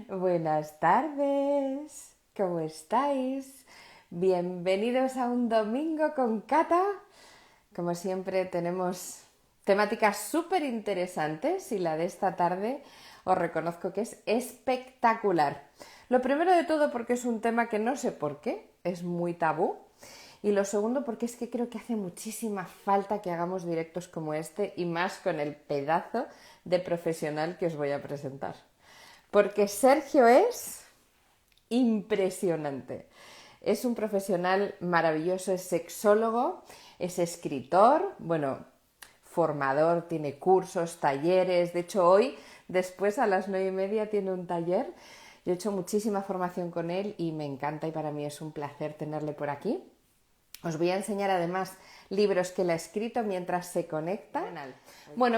Buenas tardes, ¿cómo estáis? Bienvenidos a un domingo con Cata. Como siempre tenemos temáticas súper interesantes y la de esta tarde os reconozco que es espectacular. Lo primero de todo porque es un tema que no sé por qué, es muy tabú. Y lo segundo porque es que creo que hace muchísima falta que hagamos directos como este y más con el pedazo de profesional que os voy a presentar. Porque Sergio es impresionante. Es un profesional maravilloso, es sexólogo, es escritor, bueno, formador, tiene cursos, talleres. De hecho, hoy, después a las 9:30, tiene un taller. Yo he hecho muchísima formación con él y me encanta y para mí es un placer tenerle por aquí. Os voy a enseñar además libros que él ha escrito mientras se conecta. Bueno,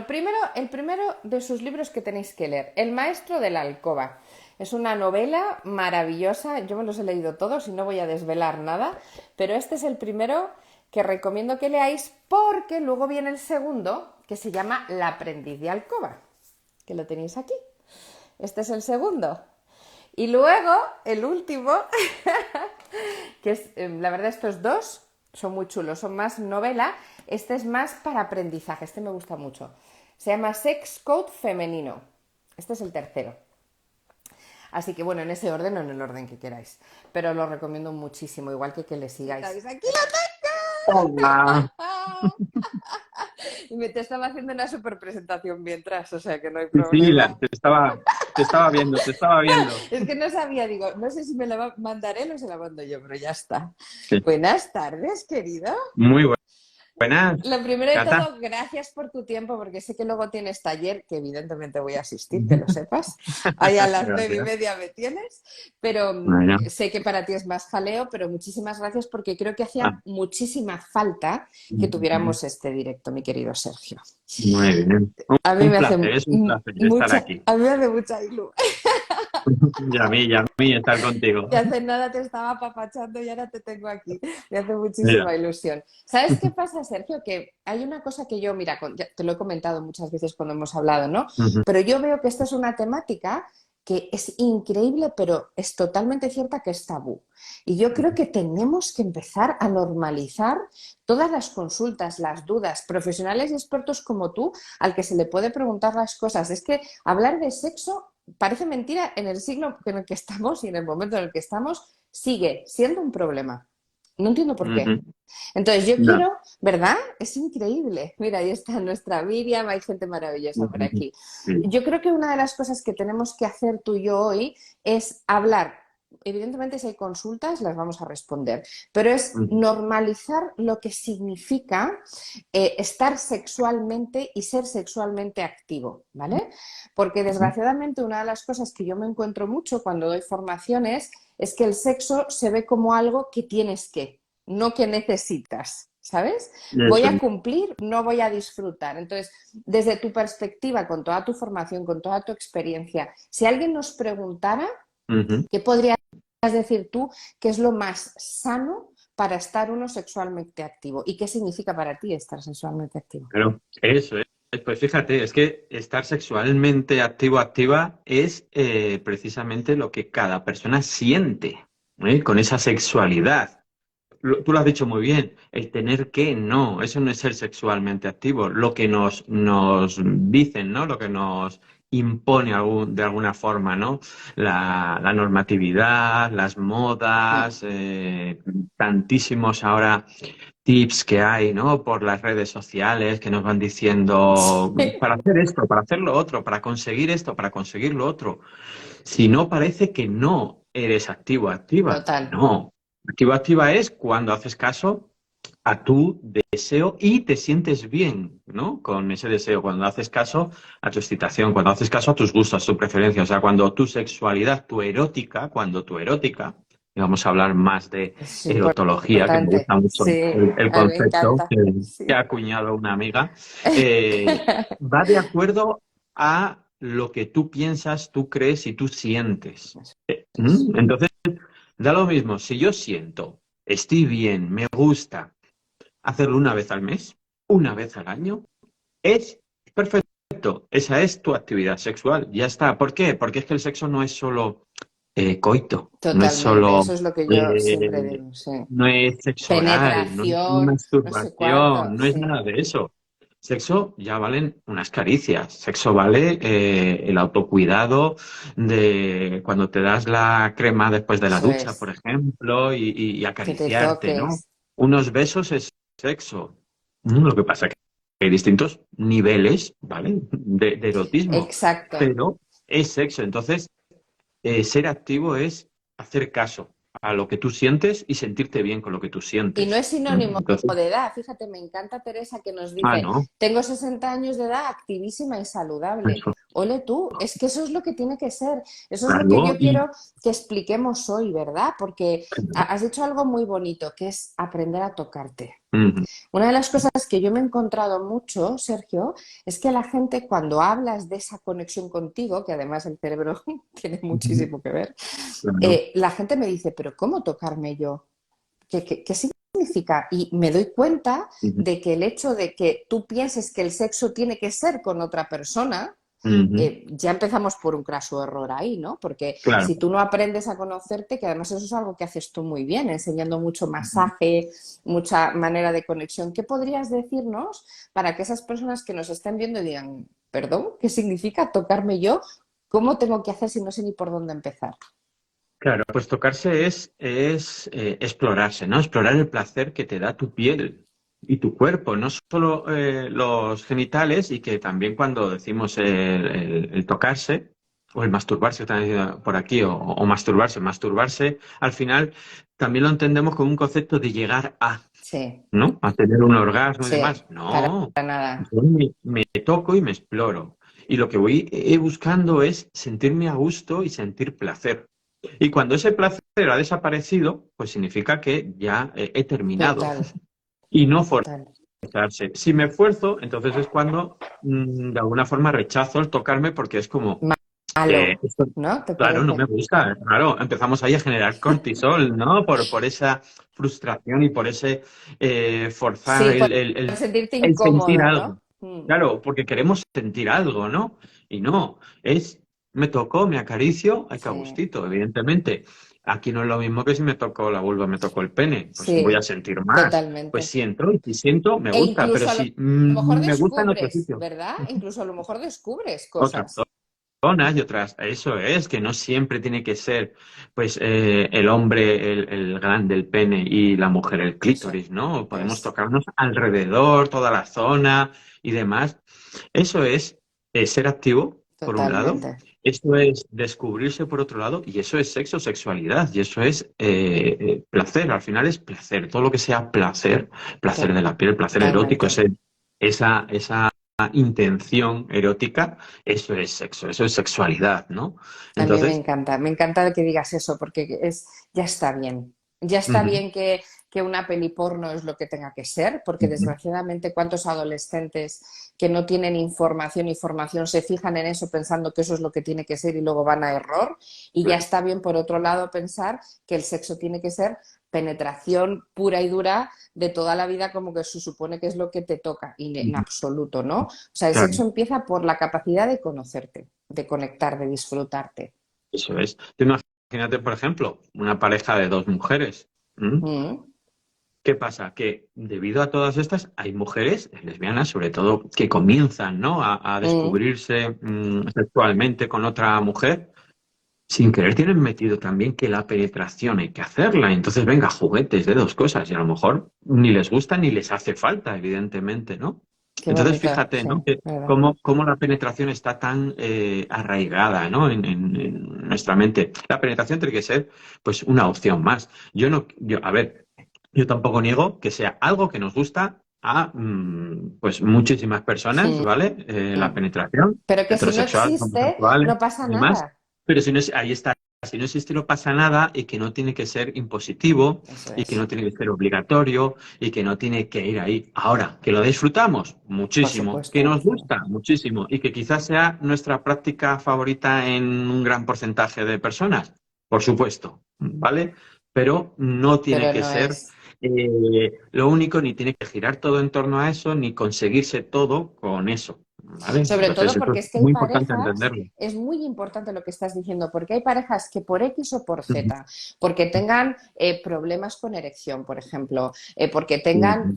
el primero de sus libros que tenéis que leer, El maestro de la alcoba. Es una novela maravillosa, yo me los he leído todos y no voy a desvelar nada, pero este es el primero que recomiendo que leáis porque luego viene el segundo, que se llama El aprendiz de alcoba, que lo tenéis aquí. Este es el segundo. Y luego, el último, que es, la verdad, estos dos son muy chulos, son más novela, este es más para aprendizaje, este me gusta mucho. Se llama Sex Code Femenino, este es el tercero. Así que bueno, en ese orden o en el orden que queráis, pero lo recomiendo muchísimo, igual que le sigáis. ¡Aquí lo Hola. tengo! Y te estaba haciendo una super presentación mientras, o sea que no hay Sí, sí, problema. te estaba viendo, te estaba viendo. Es que no sabía, digo, no sé si me la va a mandar él o se la mando yo, pero ya está. Sí. Buenas tardes, querido. Muy buenas, Lo primero de Cata. todo, gracias por tu tiempo, porque sé que luego tienes taller, que evidentemente voy a asistir, que lo sepas. Ahí a las nueve y Gracias. media me tienes, pero Bueno, sé que para ti es más jaleo, pero muchísimas gracias porque creo que hacía ah, muchísima falta que tuviéramos este directo, mi querido Sergio. muy bien. A mí Un me hace placer, es un placer estar aquí. a mí me hace mucha ilusión. Y a mí estar contigo. Que hace nada te estaba apapachando y ahora te tengo aquí. Me hace Mira. muchísima ilusión. ¿Sabes qué pasa, Sergio? Que hay una cosa que yo, mira, ya te lo he comentado muchas veces cuando hemos hablado, ¿no? Ujú, Pero yo veo que esta es una temática que es increíble, pero es totalmente cierta que es tabú. Y yo creo que tenemos que empezar a normalizar todas las consultas, las dudas, profesionales y expertos como tú, al que se le puede preguntar las cosas. Es que hablar de sexo parece mentira en el siglo en el que estamos y en el momento en el que estamos, sigue siendo un problema. No entiendo por qué. ujú. Entonces yo Ya. quiero, ¿verdad? Es increíble. Mira, ahí está nuestra Miriam, hay gente maravillosa por Ujú. aquí. Sí. Yo creo que una de las cosas que tenemos que hacer tú y yo hoy es hablar. Evidentemente, si hay consultas, las vamos a responder, pero es Ujú. normalizar lo que significa estar sexualmente y ser sexualmente activo, ¿vale? Porque desgraciadamente una de las cosas que yo me encuentro mucho cuando doy formaciones es que el sexo se ve como algo que tienes que, no que necesitas, ¿sabes? Voy Eso a es. cumplir, no voy a disfrutar. Entonces, desde tu perspectiva, con toda tu formación, con toda tu experiencia, si alguien nos preguntara, Ujú. ¿qué podrías decir tú que es lo más sano para estar uno sexualmente activo? ¿Y qué significa para ti estar sexualmente activo? Pero eso es. Pues fíjate, es que estar sexualmente activo, activa, es precisamente lo que cada persona siente, con esa sexualidad. Tú lo has dicho muy bien, el tener que, no, eso no es ser sexualmente activo. Lo que nos dicen, ¿no? Lo que nos impone de alguna forma, ¿no? La normatividad, las modas, tantísimos ahora tips que hay, ¿no? Por las redes sociales que nos van diciendo para hacer esto, para hacer lo otro, para conseguir esto, para conseguir lo otro. Si no, parece que no eres activo, activa. Total. No. Activo, activa es cuando haces caso a tu deseo y te sientes bien, ¿no? Con ese deseo, cuando haces caso a tu excitación, cuando haces caso a tus gustos, a tu preferencia, o sea, cuando tu sexualidad, cuando tu erótica, y vamos a hablar más de Es erotología, que me importante. gusta mucho Sí, el a mí me concepto encanta. que Sí. ha acuñado una amiga, va de acuerdo a lo que tú piensas, tú crees y tú sientes. Entonces, da lo mismo, si yo siento, estoy bien, me gusta hacerlo una vez al mes, una vez al año, es perfecto. Perfecto, esa es tu actividad sexual, ya está. ¿Por qué? Porque es que el sexo no es solo coito, no es Totalmente, solo, eso es lo que yo siempre eh, digo, sí. no es sexo oral, no es Penetración, no sé masturbación, cuánto, no es sí, nada de eso. Sexo ya valen unas caricias, sexo vale el autocuidado de cuando te das la crema después de la eso ducha, por es, ejemplo, y que te acariciarte, ¿no? toques, Unos besos es sexo. Lo que pasa es que hay distintos niveles, ¿vale? De erotismo, exacto. pero es sexo. Entonces, ser activo es hacer caso a lo que tú sientes y sentirte bien con lo que tú Y no sientes. es sinónimo Entonces, de edad. Fíjate, me encanta Teresa que nos dice, no, tengo 60 años de edad, activísima y saludable. eso, Ole tú, es que eso es lo que tiene que ser. Eso es lo que claro, yo quiero que expliquemos hoy, ¿verdad? Porque has dicho algo muy bonito, que es aprender a tocarte. ujú, Una de las cosas que yo me he encontrado mucho, Sergio, es que la gente cuando hablas de esa conexión contigo, que además el cerebro tiene ujú, muchísimo que ver, claro, la gente me dice, pero ¿cómo tocarme yo? ¿Qué significa? Y me doy cuenta ujú, de que el hecho de que tú pienses que el sexo tiene que ser con otra persona, ujú, ya empezamos por un craso error ahí, ¿no? Porque claro. si tú no aprendes a conocerte, que además eso es algo que haces tú muy bien, enseñando mucho Ujú. masaje, mucha manera de conexión, ¿qué podrías decirnos para que esas personas que nos estén viendo digan, perdón, ¿qué significa tocarme yo? ¿Cómo tengo que hacer si no sé ni por dónde empezar? Claro, pues tocarse es explorarse, ¿no? Explorar el placer que te da tu piel y tu cuerpo, no solo los genitales, y que también cuando decimos el tocarse o el masturbarse, también por aquí, o masturbarse, masturbarse, al final también lo entendemos como un concepto de llegar a, Sí, ¿no? A tener un orgasmo y sí, demás. para No, nada. yo me toco y me exploro. Y lo que voy buscando es sentirme a gusto y sentir placer. Y cuando ese placer ha desaparecido, pues significa que ya he terminado Total, y no total. forzarse. Si me esfuerzo, entonces es cuando de alguna forma rechazo el tocarme porque es como, Malo, esto, ¿no? ¿Te claro, no me parece? gusta. Claro, empezamos ahí a generar cortisol, ¿no? Por esa frustración y por ese forzar Sí, por sentirte el sentir incómodo, algo. ¿no? Mm, Claro, porque queremos sentir algo, ¿no? Y no, es, me tocó, me acaricio, ay, qué sí, gustito, evidentemente. Aquí no es lo mismo que si me tocó la vulva, me tocó el pene, pues voy a sí, sentir más. Pues totalmente. siento, y si siento, me E gusta, pero incluso a lo si mejor me gusta en otro descubres, sitio. ¿verdad? Incluso a lo mejor descubres Otra cosas. zonas y otras. Eso es, que no siempre tiene que ser, pues, el hombre el grande, el pene, y la mujer el Eso clítoris, ¿no? Podemos es, tocarnos alrededor, toda la zona y demás. Eso es ser activo, por un lado. totalmente, Eso es descubrirse por otro lado, y eso es sexo, sexualidad, y eso es placer. Al final es placer. Todo lo que sea placer, placer de la piel, placer erótico, totalmente. esa intención erótica, eso es sexo, eso es sexualidad, ¿no? A mí Entonces, me encanta que digas eso, porque es, ya está bien. Ya está ujú, bien que una peli porno es lo que tenga que ser, porque ujú, desgraciadamente cuántos adolescentes que no tienen información y formación se fijan en eso pensando que eso es lo que tiene que ser y luego van a error. Y ya claro, está bien, por otro lado, pensar que el sexo tiene que ser penetración pura y dura de toda la vida, como que se supone que es lo que te toca, y en ujú, absoluto, ¿no? O sea, el claro, sexo empieza por la capacidad de conocerte, de conectar, de disfrutarte. eso es. Tú imagínate, por ejemplo, una pareja de dos mujeres. ¿M? Mm, ¿Qué pasa? Que debido a todas estas, hay mujeres lesbianas, sobre todo, que comienzan, ¿no? A mm, descubrirse sexualmente con otra mujer. Sin querer tienen metido también que la penetración hay que hacerla. Entonces, venga, juguetes de dos cosas. Y a lo mejor ni les gusta ni les hace falta, evidentemente, ¿no? qué Entonces, bonito, fíjate, sí, ¿no? Que verdad. cómo la penetración está tan arraigada, ¿no? En nuestra mente. La penetración tiene que ser, pues, una opción más. A ver, yo tampoco niego que sea algo que nos gusta a, pues, muchísimas personas, Mm, ¿vale? La mm. penetración Pero que si no heterosexual, existe, homosexuales no pasa y demás. nada. Pero si no es, ahí está, si no existe no pasa nada, y que no tiene que ser impositivo Eso y que no es, tiene que ser obligatorio y que no tiene que ir ahí. Ahora, que lo disfrutamos por muchísimo, que supuesto, nos sí. gusta muchísimo y que quizás sea nuestra práctica favorita en un gran porcentaje de personas, por supuesto, ¿vale? Pero no tiene Pero que no ser es, lo único, ni tiene que girar todo en torno a eso, ni conseguirse todo con eso. ¿vale? Sobre Entonces todo eso porque es es que hay muy importante parejas, entenderlo. es muy importante lo que estás diciendo, porque hay parejas que por X o por Ujú. Z, porque tengan problemas con erección, por ejemplo, porque tengan Ujú.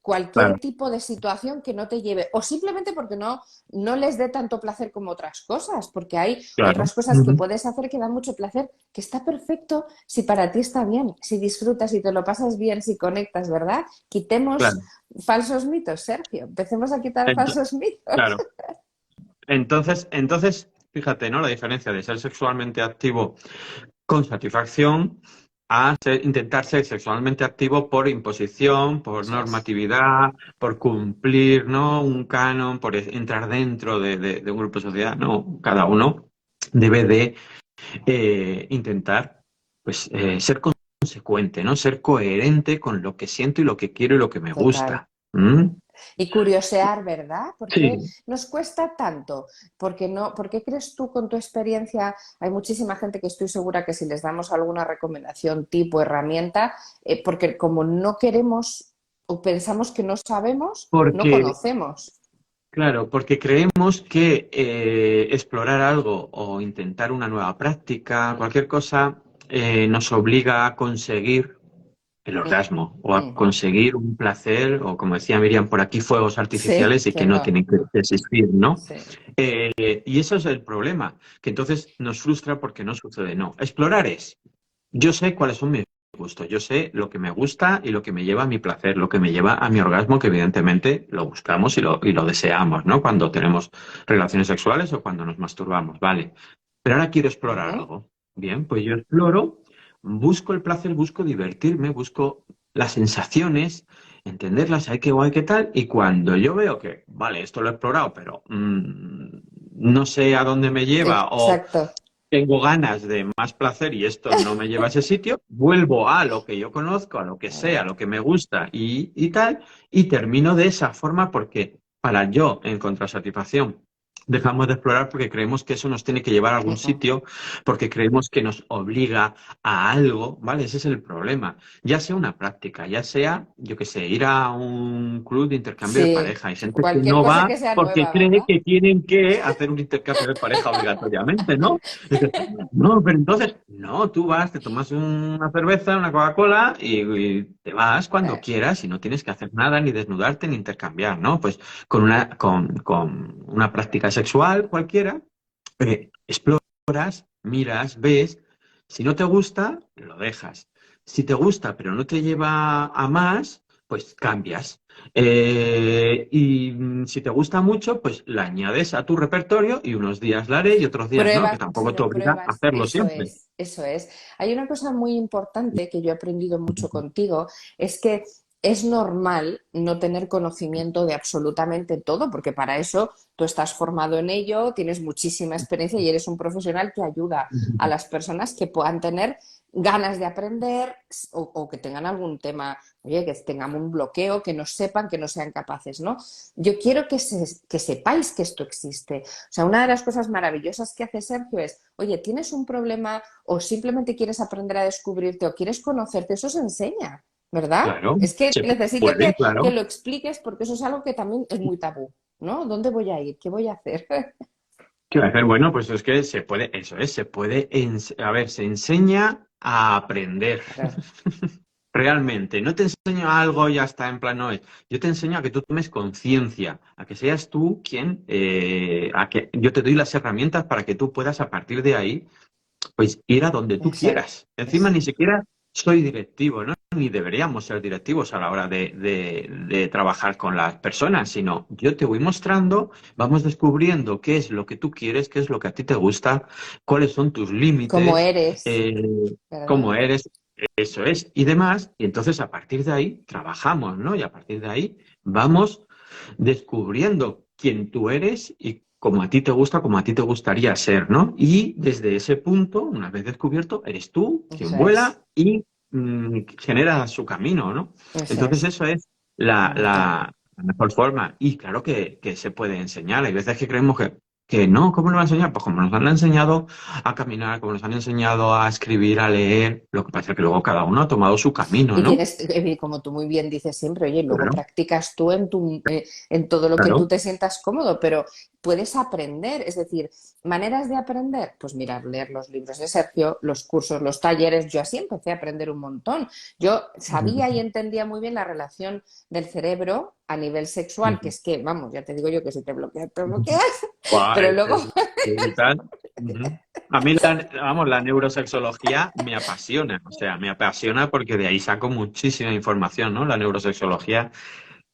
cualquier Claro, tipo de situación que no te lleve, o simplemente porque no les dé tanto placer como otras cosas, porque hay claro. otras cosas que Ujú. puedes hacer que dan mucho placer, que está perfecto si para ti está bien, si disfrutas, si te lo pasas bien, si conectas, ¿verdad? Quitemos Claro. falsos mitos, Sergio. Empecemos a quitar Ento- falsos mitos. claro. Entonces, fíjate, ¿no? La diferencia de ser sexualmente activo con satisfacción a intentar ser sexualmente activo por imposición, por Eso es. normatividad, por cumplir, ¿no? Un canon, por entrar dentro de un grupo de sociedad. No, cada uno debe de intentar, pues, ser consecuente, ¿no? Ser coherente con lo que siento y lo que quiero y lo que me Total. gusta. ¿Mm? Y curiosear, ¿verdad? ¿Por qué Sí. nos cuesta tanto? ¿Por qué crees tú con tu experiencia? Hay muchísima gente que estoy segura que si les damos alguna recomendación, tipo, herramienta, porque como no queremos o pensamos que no sabemos, no Porque conocemos. Claro, porque creemos que explorar algo o intentar una nueva práctica, cualquier cosa, nos obliga a conseguir el orgasmo o a Ujú. conseguir un placer o, como decía Miriam, por aquí fuegos Sí, artificiales y que que no no. tienen que existir, ¿no? Sí. Y eso es el problema, que entonces nos frustra porque no sucede. No, explorar es, yo sé cuáles son mis gustos, yo sé lo que me gusta y lo que me lleva a mi placer, lo que me lleva a mi orgasmo, que evidentemente lo buscamos y lo deseamos, ¿no? Cuando tenemos relaciones sexuales o cuando nos masturbamos, ¿vale? Pero ahora quiero explorar Ujú. algo. Bien, pues yo exploro, busco el placer, busco divertirme, busco las sensaciones, entenderlas, hay que guay, qué tal, y cuando yo veo que, vale, esto lo he explorado, pero no sé a dónde me lleva o Exacto. tengo ganas de más placer y esto no me lleva a ese sitio, vuelvo a lo que yo conozco, a lo que sé, a lo que me gusta y tal, y termino de esa forma porque para yo encontrar satisfacción dejamos de explorar porque creemos que eso nos tiene que llevar a algún Ujú. sitio, porque creemos que nos obliga a algo, ¿vale? Ese es el problema. Ya sea una práctica, ya sea, yo qué sé, ir a un club de intercambio de Sí, pareja. Hay gente que cualquier no cosa va que sea porque nueva, cree ¿verdad? que tienen que hacer un intercambio de pareja obligatoriamente, ¿no? Dices, no, pero entonces, no, tú vas, te tomas una cerveza, una Coca-Cola y te vas cuando quieras y no tienes que hacer nada, ni desnudarte, ni intercambiar, ¿no? Pues con una práctica sexual cualquiera, exploras, miras, ves, si no te gusta, lo dejas. Si te gusta, pero no te lleva a más, pues cambias. Si te gusta mucho, pues la añades a tu repertorio y unos días la haré y otros días no, que Pruebas tampoco y te lo obliga a pruebas, hacerlo eso siempre. es, eso es. Hay una cosa muy importante que yo he aprendido mucho contigo, es que es normal no tener conocimiento de absolutamente todo, porque para eso tú estás formado en ello, tienes muchísima experiencia y eres un profesional que ayuda a las personas que puedan tener ganas de aprender o que tengan algún tema, oye, que tengan un bloqueo, que no sepan, que no sean capaces, ¿no? Yo quiero que sepáis que esto existe. O sea, una de las cosas maravillosas que hace Sergio es, oye, tienes un problema o simplemente quieres aprender a descubrirte o quieres conocerte, eso se enseña, ¿verdad? Claro, Es que se necesito puede, que claro. lo expliques porque eso es algo que también es muy tabú, ¿no? ¿Dónde voy a ir? ¿Qué voy a hacer? ¿Qué va a hacer? Bueno, pues es que se puede, eso es, se puede, a ver, se enseña a aprender. Claro, Realmente, no te enseño algo y ya está, en plan, no es. Yo te enseño a que tú tomes conciencia, a que seas tú quien, a que yo te doy las herramientas para que tú puedas a partir de ahí, pues ir a donde tú eso quieras. Encima es. ni siquiera soy directivo, ¿no? Ni deberíamos ser directivos a la hora de trabajar con las personas, sino yo te voy mostrando, vamos descubriendo qué es lo que tú quieres, qué es lo que a ti te gusta, cuáles son tus Como límites, eres, eh, ¿verdad? cómo eres, eso es, y demás. Y entonces a partir de ahí trabajamos, ¿no? Y a partir de ahí vamos descubriendo quién tú eres y como a ti te gusta, como a ti te gustaría ser, ¿no? Y desde ese punto, una vez descubierto, eres tú quien Eso es, vuela y genera su camino, ¿no? eso Entonces es. eso es Me encanta. la mejor forma. Y claro que se puede enseñar. Hay veces que creemos que Que no, ¿cómo nos va a enseñar? Pues como nos han enseñado a caminar, como nos han enseñado a escribir, a leer, lo que pasa es que luego cada uno ha tomado su camino, Y ¿no? tienes, como tú muy bien dices siempre, oye, luego Claro, practicas tú en todo lo que tú claro. te sientas cómodo, pero puedes aprender, es decir, maneras de aprender, pues mirar, leer los libros de Sergio, los cursos, los talleres, yo así empecé a aprender un montón. Yo sabía y Ujú, entendía muy bien la relación del cerebro a nivel sexual, que ujú, es que, vamos, ya te digo yo que si te bloqueas, te ujú. bloqueas, Guau, pero luego es brutal. Ujú. A mí, vamos, la neurosexología me apasiona, o sea, me apasiona porque de ahí saco muchísima información, ¿no? La neurosexología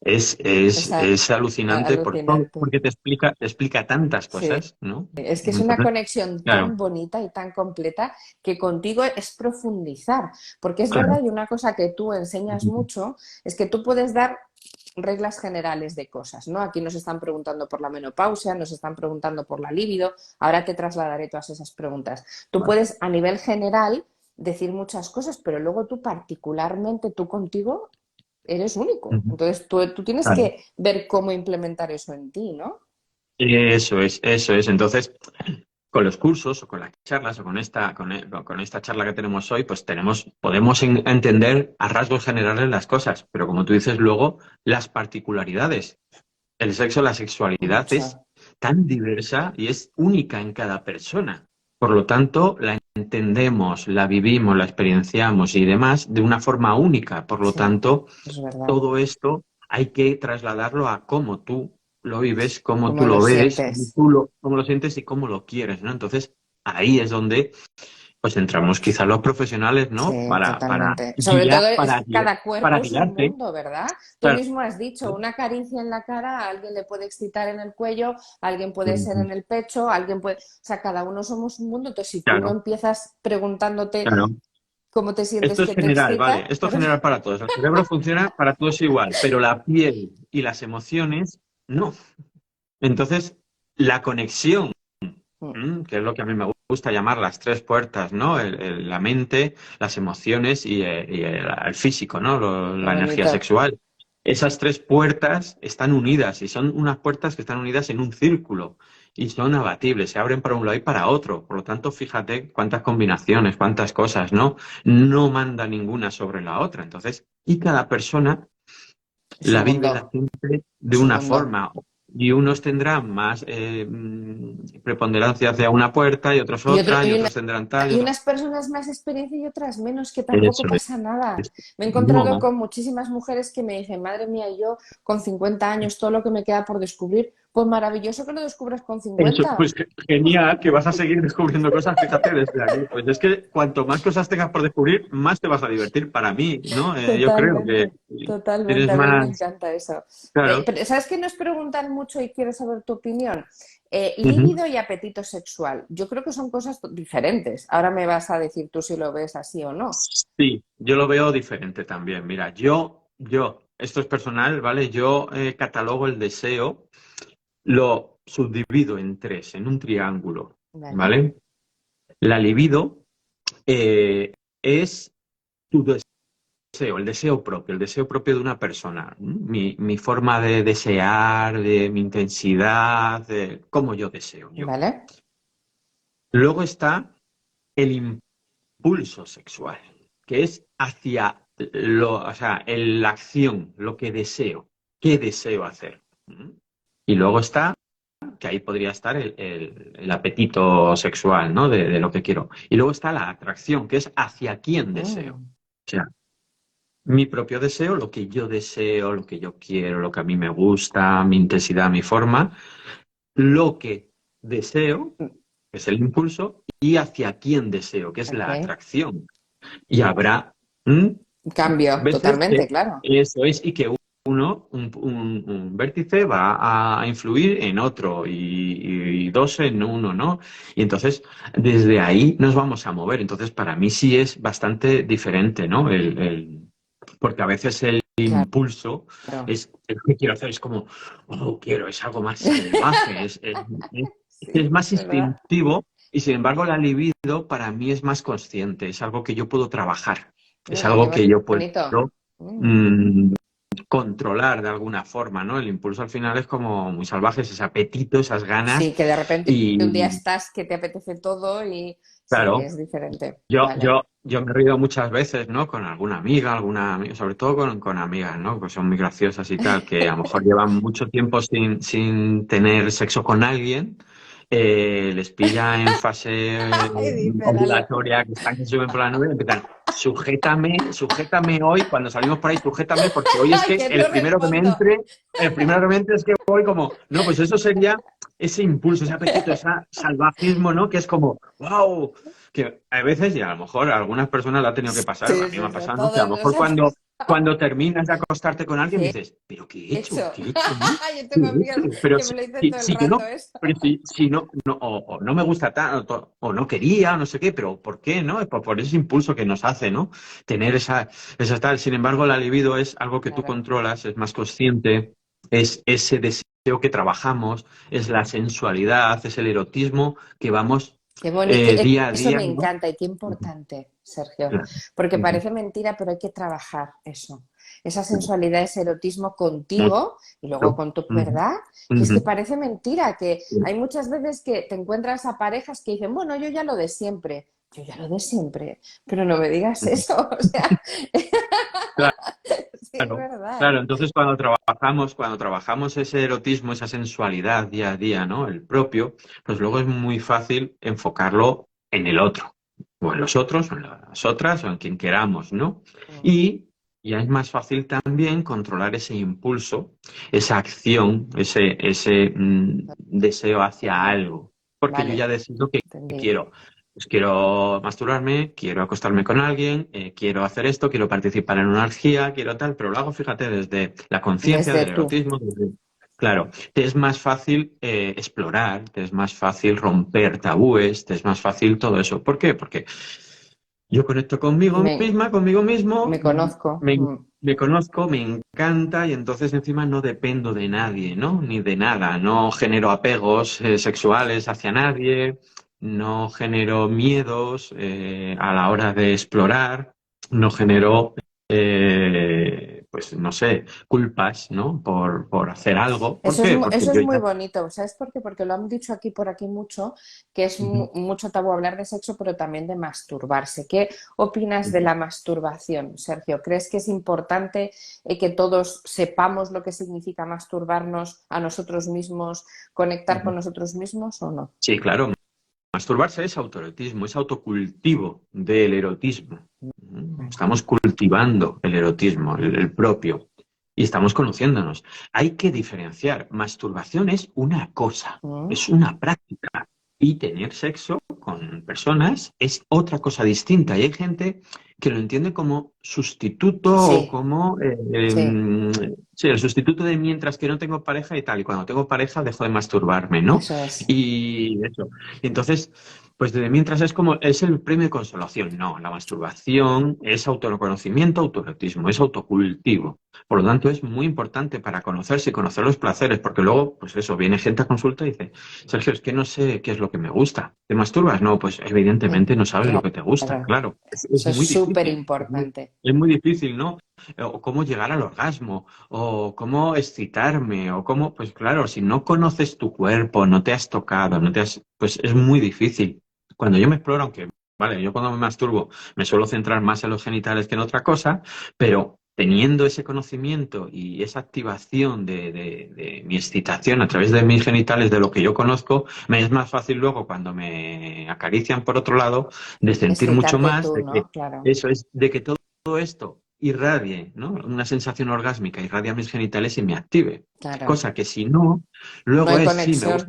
es es alucinante por todo, alucinante. porque te explica tantas Sí. cosas, ¿no? Es que es una Entonces, conexión claro, tan bonita y tan completa que contigo es profundizar, porque es claro. verdad y una cosa que tú enseñas mucho es que tú puedes dar reglas generales de cosas, ¿no? Aquí nos están preguntando por la menopausia, nos están preguntando por la libido, ahora te trasladaré todas esas preguntas. Tú Vale. puedes a nivel general decir muchas cosas, pero luego tú particularmente, tú contigo, eres único. Ujú. Entonces tú tienes Claro. que ver cómo implementar eso en ti, ¿no? Eso es, eso es. Entonces, con los cursos o con las charlas o con esta charla que tenemos hoy, pues podemos entender a rasgos generales las cosas, pero como tú dices luego, las particularidades. El sexo, la sexualidad Mucho. es tan diversa y es única en cada persona. Por lo tanto, la entendemos, la vivimos, la experienciamos y demás de una forma única. Por lo Sí, tanto, es verdad. todo esto hay que trasladarlo a cómo tú lo vives, cómo tú ¿Cómo lo lo ves, sientes? cómo lo sientes y cómo lo quieres, ¿no? Entonces, ahí es donde pues entramos quizás los profesionales, ¿no? Sí, Para totalmente. Sobre guiar, todo es que cada cuerpo para es un guiarte. mundo, ¿verdad? Tú Claro. mismo has dicho, una caricia en la cara, a alguien le puede excitar en el cuello, a alguien puede ser Ujú. en el pecho, a alguien puede... O sea, cada uno somos un mundo. Entonces, si tú no Claro, empiezas preguntándote claro. cómo te sientes, Esto es qué te general, vale. excita, Esto es pero... general para todos. El cerebro funciona para todos igual, pero la piel y las emociones no. Entonces, la conexión, que es lo que a mí me gusta llamar las tres puertas, ¿no? La mente, las emociones y el físico, ¿no? Qué La energía bonito. sexual. Esas tres puertas están unidas y son unas puertas que están unidas en un círculo y son abatibles, se abren para un lado y para otro. Por lo tanto, fíjate cuántas combinaciones, cuántas cosas, ¿no? No manda ninguna sobre la otra. Entonces, y cada persona Es la un vive, la mundo, siente de es un una mundo. forma. Y unos tendrán más preponderancia hacia una puerta y otros Y, otro, otra, y y, otros tendrán tal y y otros. unas personas más experiencia y otras menos, que tampoco Eso pasa nada. es. Me he encontrado No, con muchísimas mujeres que me dicen, madre mía, yo con 50 años, todo lo que me queda por descubrir, pues maravilloso que lo descubras con eso, 50. pues genial, que vas a seguir descubriendo cosas, fíjate desde aquí. Pues es que cuanto más cosas tengas por descubrir, más te vas a divertir para mí, ¿no? Yo creo que Totalmente, totalmente, tienes a mí me más, encanta eso. claro. Pero, ¿sabes qué nos preguntan mucho y quiero saber tu opinión? Ujú. Líbido y apetito sexual. Yo creo que son cosas diferentes. Ahora me vas a decir tú si lo ves así o no. Sí, yo lo veo diferente también. Mira, esto es personal, ¿vale? Yo catalogo el deseo, lo subdivido en tres, en un triángulo, ¿Vale? ¿vale? La libido es tu deseo, el deseo propio de una persona, mi forma de desear, de mi intensidad, de cómo yo deseo yo. ¿Vale? Luego está el impulso sexual, que es hacia o sea, la acción, lo que deseo, qué deseo hacer. Y luego está, que ahí podría estar el apetito sexual, ¿no? De lo que quiero. Y luego está la atracción, que es hacia quién deseo. Mm, O sea, mi propio deseo, lo que yo deseo, lo que yo quiero, lo que a mí me gusta, mi intensidad, mi forma, lo que deseo, que es el impulso, y hacia quién deseo, que es la ok. atracción. Y habrá ¿m? Cambio, veces que totalmente, claro. eso es y que un vértice va a influir en otro y dos en uno, ¿no? Y entonces desde ahí nos vamos a mover. Entonces para mí sí es bastante diferente, ¿no? Porque a veces el impulso Claro. es lo que quiero hacer, es como, oh, quiero, es algo más salvaje, es Sí, más ¿verdad? instintivo y sin embargo la libido para mí es más consciente, es algo que yo puedo trabajar, es Qué algo que yo puedo bonito. Mm. mm, controlar de alguna forma, ¿no? El impulso al final es como muy salvaje, es ese apetito, esas ganas Sí, que de repente un día y, estás que te apetece todo y sí, claro, es diferente. Yo, Vale, yo, yo me he reído muchas veces, ¿no? Con alguna amiga, sobre todo con amigas, ¿no? Que son muy graciosas y tal, que a lo mejor llevan mucho tiempo sin tener sexo con alguien, les pilla en fase y dice Lalo, ovulatoria, que están que suben por la nube, y empiezan, sujétame hoy, cuando salimos por ahí, sujétame, porque hoy es que que no respondo. el primero que me entre es que voy como, no, pues eso sería ese impulso, ese apetito, ese salvajismo, ¿no? Que es como, wow, que a veces, y a lo mejor a algunas personas le ha tenido que pasar, a Sí, mí me sí, ha sí, a pasado, ¿no? Que a todos lo mejor nosotros. cuando terminas de acostarte con alguien ¿Qué dices, ¿pero qué he he hecho? hecho? ¿Qué he hecho, no? Yo ¿Qué tengo he amigas hecho? Pero que me lo dicen todo el si yo rato no, eso. pero si no, o no me gusta tanto, o no quería, o no sé qué, pero ¿por qué, no? Por ese impulso que nos hace, ¿no? Tener esa tal. Sin embargo, la libido es algo que tú Claro. controlas, es más consciente, es ese deseo que trabajamos, es la sensualidad, es el erotismo que vamos Qué bonito. día a Eso día, me ¿no? encanta y qué importante, Sergio. Claro. Porque Ujú. parece mentira, pero hay que trabajar eso. Esa sensualidad, ese erotismo Mucho. contigo y luego con tu Ujú. verdad. Que es que Ujú. parece mentira, que Sí. hay muchas veces que te encuentras a parejas que dicen, bueno, yo ya lo de siempre. Yo ya lo de siempre. Pero no me digas Ujú. eso. O sea, sí, es Claro, verdad. claro. Entonces, cuando trabajamos ese erotismo, esa sensualidad día a día, ¿no? El propio, pues luego es muy fácil enfocarlo en el otro, o en los otros, o en las otras, o en quien queramos, ¿no? Mm, Y ya es más fácil también controlar ese impulso, esa acción, ese deseo hacia total. algo, porque yo ya Vale, decido que entendí. quiero. Pues quiero masturbarme, quiero acostarme con alguien, quiero hacer esto, quiero participar en una orgía, quiero tal, pero lo hago, fíjate, desde la conciencia Desde del tú. erotismo. Claro, te es más fácil explorar, te es más fácil romper tabúes, te es más fácil todo eso. ¿Por qué? Porque yo conecto conmigo Me, misma, conmigo mismo, me conozco. me, me conozco, me encanta y entonces encima no dependo de nadie, ¿no? Ni de nada. No genero apegos sexuales hacia nadie, no genero miedos a la hora de explorar, no genero, pues no sé, culpas, ¿no? Por hacer algo. ¿Por qué? Porque Eso es yo muy ya... bonito, ¿sabes por qué? Porque lo han dicho aquí por aquí mucho, que es Ujú, mucho tabú hablar de sexo, pero también de masturbarse. ¿Qué opinas de ujú, la masturbación, Sergio? ¿Crees que es importante que todos sepamos lo que significa masturbarnos a nosotros mismos, conectar ujú. con nosotros mismos o no? Sí, claro. Masturbarse es autoerotismo, es autocultivo del erotismo. Estamos cultivando el erotismo, el propio, y estamos conociéndonos. Hay que diferenciar. Masturbación es una cosa, Mm, es una práctica. Y tener sexo con personas es otra cosa distinta. Y hay gente que lo entiende como sustituto o sí, como sí, sí, el sustituto de mientras que no tengo pareja y tal. Y cuando tengo pareja dejo de masturbarme, ¿no? eso es. Y eso. Y entonces, pues de mientras es el premio de consolación. No, la masturbación es autoconocimiento, autoerotismo, es autocultivo. Por lo tanto, es muy importante para conocerse y conocer los placeres, porque luego, pues eso, viene gente a consulta y dice, Sergio, es que no sé qué es lo que me gusta. ¿Te masturbas? No, pues evidentemente no sabes lo que te gusta, Claro, claro. Es eso es muy súper difícil. importante. Es muy difícil, ¿no? O cómo llegar al orgasmo, o cómo excitarme, o cómo, pues claro, si no conoces tu cuerpo, no te has tocado, pues es muy difícil. Cuando yo me exploro, aunque, vale, yo cuando me masturbo me suelo centrar más en los genitales que en otra cosa, pero teniendo ese conocimiento y esa activación de mi excitación a través de mis genitales, de lo que yo conozco, me es más fácil luego cuando me acarician por otro lado, de sentir mucho Excitarte más, tú, de que ¿no? Claro, eso es, de que todo esto irradie, ¿no? Una sensación orgásmica irradia mis genitales y me active. claro. Cosa que si no, No luego hay es, sí, conexión.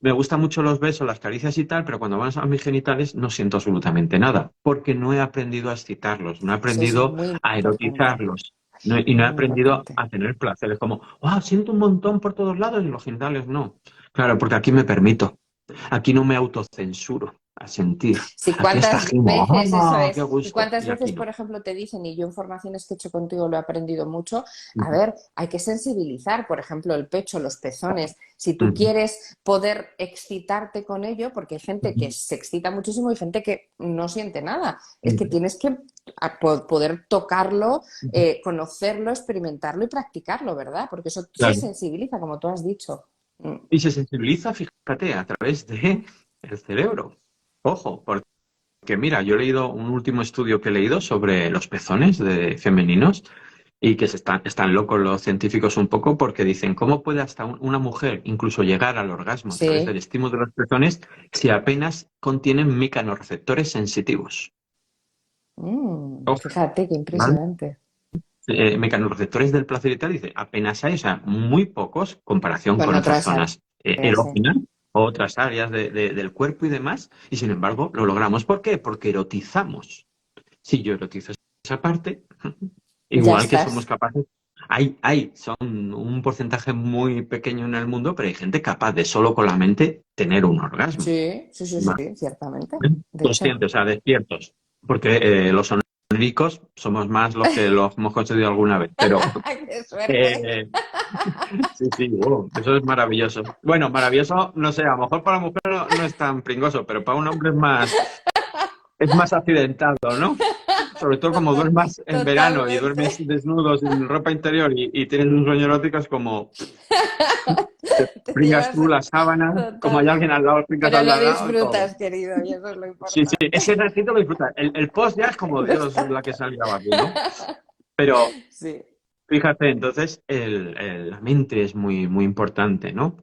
me gustan mucho los besos, las caricias y tal, pero cuando van a mis genitales no siento absolutamente nada, porque no he aprendido a excitarlos, no he Eso es aprendido muy a importante, erotizarlos. Y no he muy aprendido importante. a tener placer. Es como, wow, siento un montón por todos lados y los genitales no. Claro, porque aquí me permito. Aquí no me autocensuro. a sentir. Sí, Aquí está cuántas Gimo, veces eso ¡ah, qué es. Y gusto! cuántas Y aquí veces, no. por ejemplo, te dicen, y yo en formaciones que he hecho contigo lo he aprendido mucho, a Ujú, ver, hay que sensibilizar, por ejemplo, el pecho, los pezones. Si tú ujú, quieres poder excitarte con ello, porque hay gente que ujú, se excita muchísimo y gente que no siente nada. Es que ujú, tienes que poder tocarlo, ujú. conocerlo, experimentarlo y practicarlo, ¿verdad? Porque eso se Claro. sensibiliza, como tú has dicho. Mm. Y se sensibiliza, fíjate, a través de el cerebro. Ojo, porque mira, yo he leído un último estudio que he leído sobre los pezones de femeninos y que están locos los científicos un poco porque dicen, ¿cómo puede hasta una mujer incluso llegar al orgasmo a través del Sí. estímulo de los pezones si apenas contienen mecanorreceptores sensitivos? Ojo, Fíjate, qué ¿vale? impresionante. Mecanorreceptores del placer y tal, dice, apenas hay, o sea, muy pocos comparación Con con otras otras zonas áreas, sí. erógenas o otras áreas del cuerpo y demás, y sin embargo lo logramos. ¿Por qué? Porque erotizamos. Si yo erotizo esa parte, Ya igual que somos estás. capaces, son un porcentaje muy pequeño en el mundo, pero hay gente capaz de solo con la mente tener un orgasmo. Sí, sí, sí, ¿Vale? sí, ciertamente. De hecho. Conscientes, o sea, despiertos. Porque los oníricos somos más los que los hemos conseguido alguna vez, pero ¡Qué suerte! eh, sí, sí, wow, eso es maravilloso. Bueno, maravilloso, no sé, a lo mejor para la mujer no es tan pringoso, pero para un hombre es más accidentado, ¿no? Sobre todo como Total, duermes en verano y duermes totalmente. desnudo sin ropa interior y tienes un sueño erótico, es como Te pringas llevas tú la sábana, como total. hay alguien al lado, pringas Pero al lo lado y todo. disfrutas, querido, y eso es lo Sí, sí, importante. ese ratito lo disfrutas. El post ya es como, Dios, la que salía aquí, ¿no? Pero Sí, fíjate, entonces la mente es muy, muy importante, ¿no?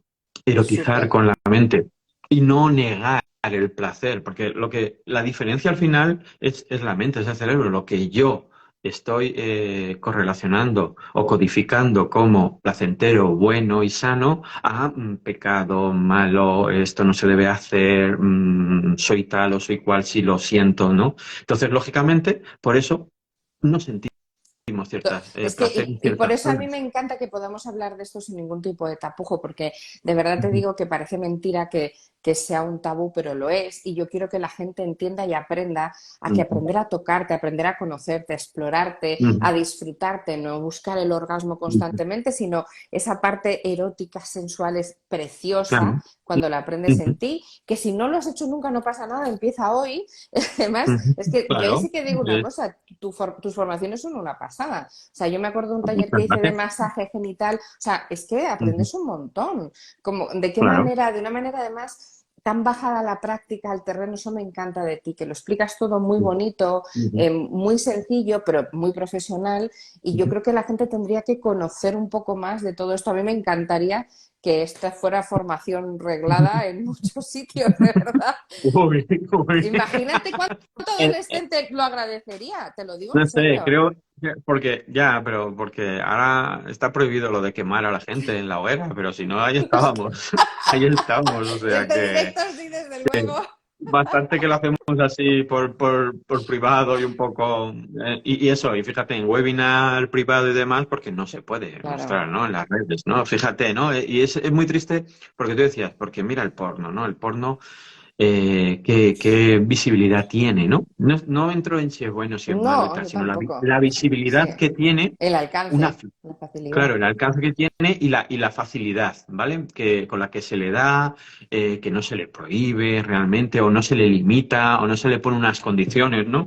Erotizar súper. con la mente y no negar el placer, porque la diferencia al final es la mente, es el cerebro. Lo que yo estoy correlacionando o codificando como placentero, bueno y sano a pecado, malo, esto no se debe hacer, soy tal o soy cual si lo siento, ¿no? Entonces, lógicamente, por eso no sentimos ciertas Es que, placer en y por ciertas eso a mí me zonas. encanta que podamos hablar de esto sin ningún tipo de tapujo, porque de verdad te Ujú, digo que parece mentira que sea un tabú, pero lo es. Y yo quiero que la gente entienda y aprenda a que ujú, aprender a tocarte, aprender a conocerte, a explorarte, ujú, a disfrutarte, no buscar el orgasmo ujú. constantemente, sino esa parte erótica, sensual, es preciosa Claro. cuando la aprendes en Ujú, ti, que si no lo has hecho nunca no pasa nada, empieza hoy. Además, ujú. es que yo ahí Claro. sí que digo una cosa, tus formaciones son una pasada. O sea, yo me acuerdo de un taller que Muchas hice de gracias. masaje genital. O sea, es que Ujú, aprendes un montón. Como, ¿de qué claro. manera? De una manera además tan bajada a la práctica, al terreno, eso me encanta de ti, que lo explicas todo muy bonito, Ujú, muy sencillo, pero muy profesional. Y yo ujú. creo que la gente tendría que conocer un poco más de todo esto. A mí me encantaría que esta fuera formación reglada en muchos sitios, de verdad. Uy, uy. Imagínate cuánto Eh, eh, adolescente lo agradecería, te lo digo en No sé, serio. creo que porque ahora está prohibido lo de quemar a la gente en la hoguera, pero si no, ahí estábamos, ahí estamos, o sea Este que directo sí, desde luego. bastante que lo hacemos así por privado y un poco, y eso, y fíjate, en webinar privado y demás, porque no se puede Claro. mostrar, ¿no? En las redes, ¿no? Fíjate, ¿no? Y es muy triste porque tú decías, porque mira el porno, ¿no? El porno, qué visibilidad tiene, ¿no? No entro en si es bueno, si es malo y No, tal, yo sino tampoco. la Sí. visibilidad que tiene El una. alcance, la Claro, facilidad. el alcance que tiene y la facilidad, ¿vale? Con la que se le da, que no se le prohíbe realmente, o no se le limita, o no se le pone unas condiciones, ¿no?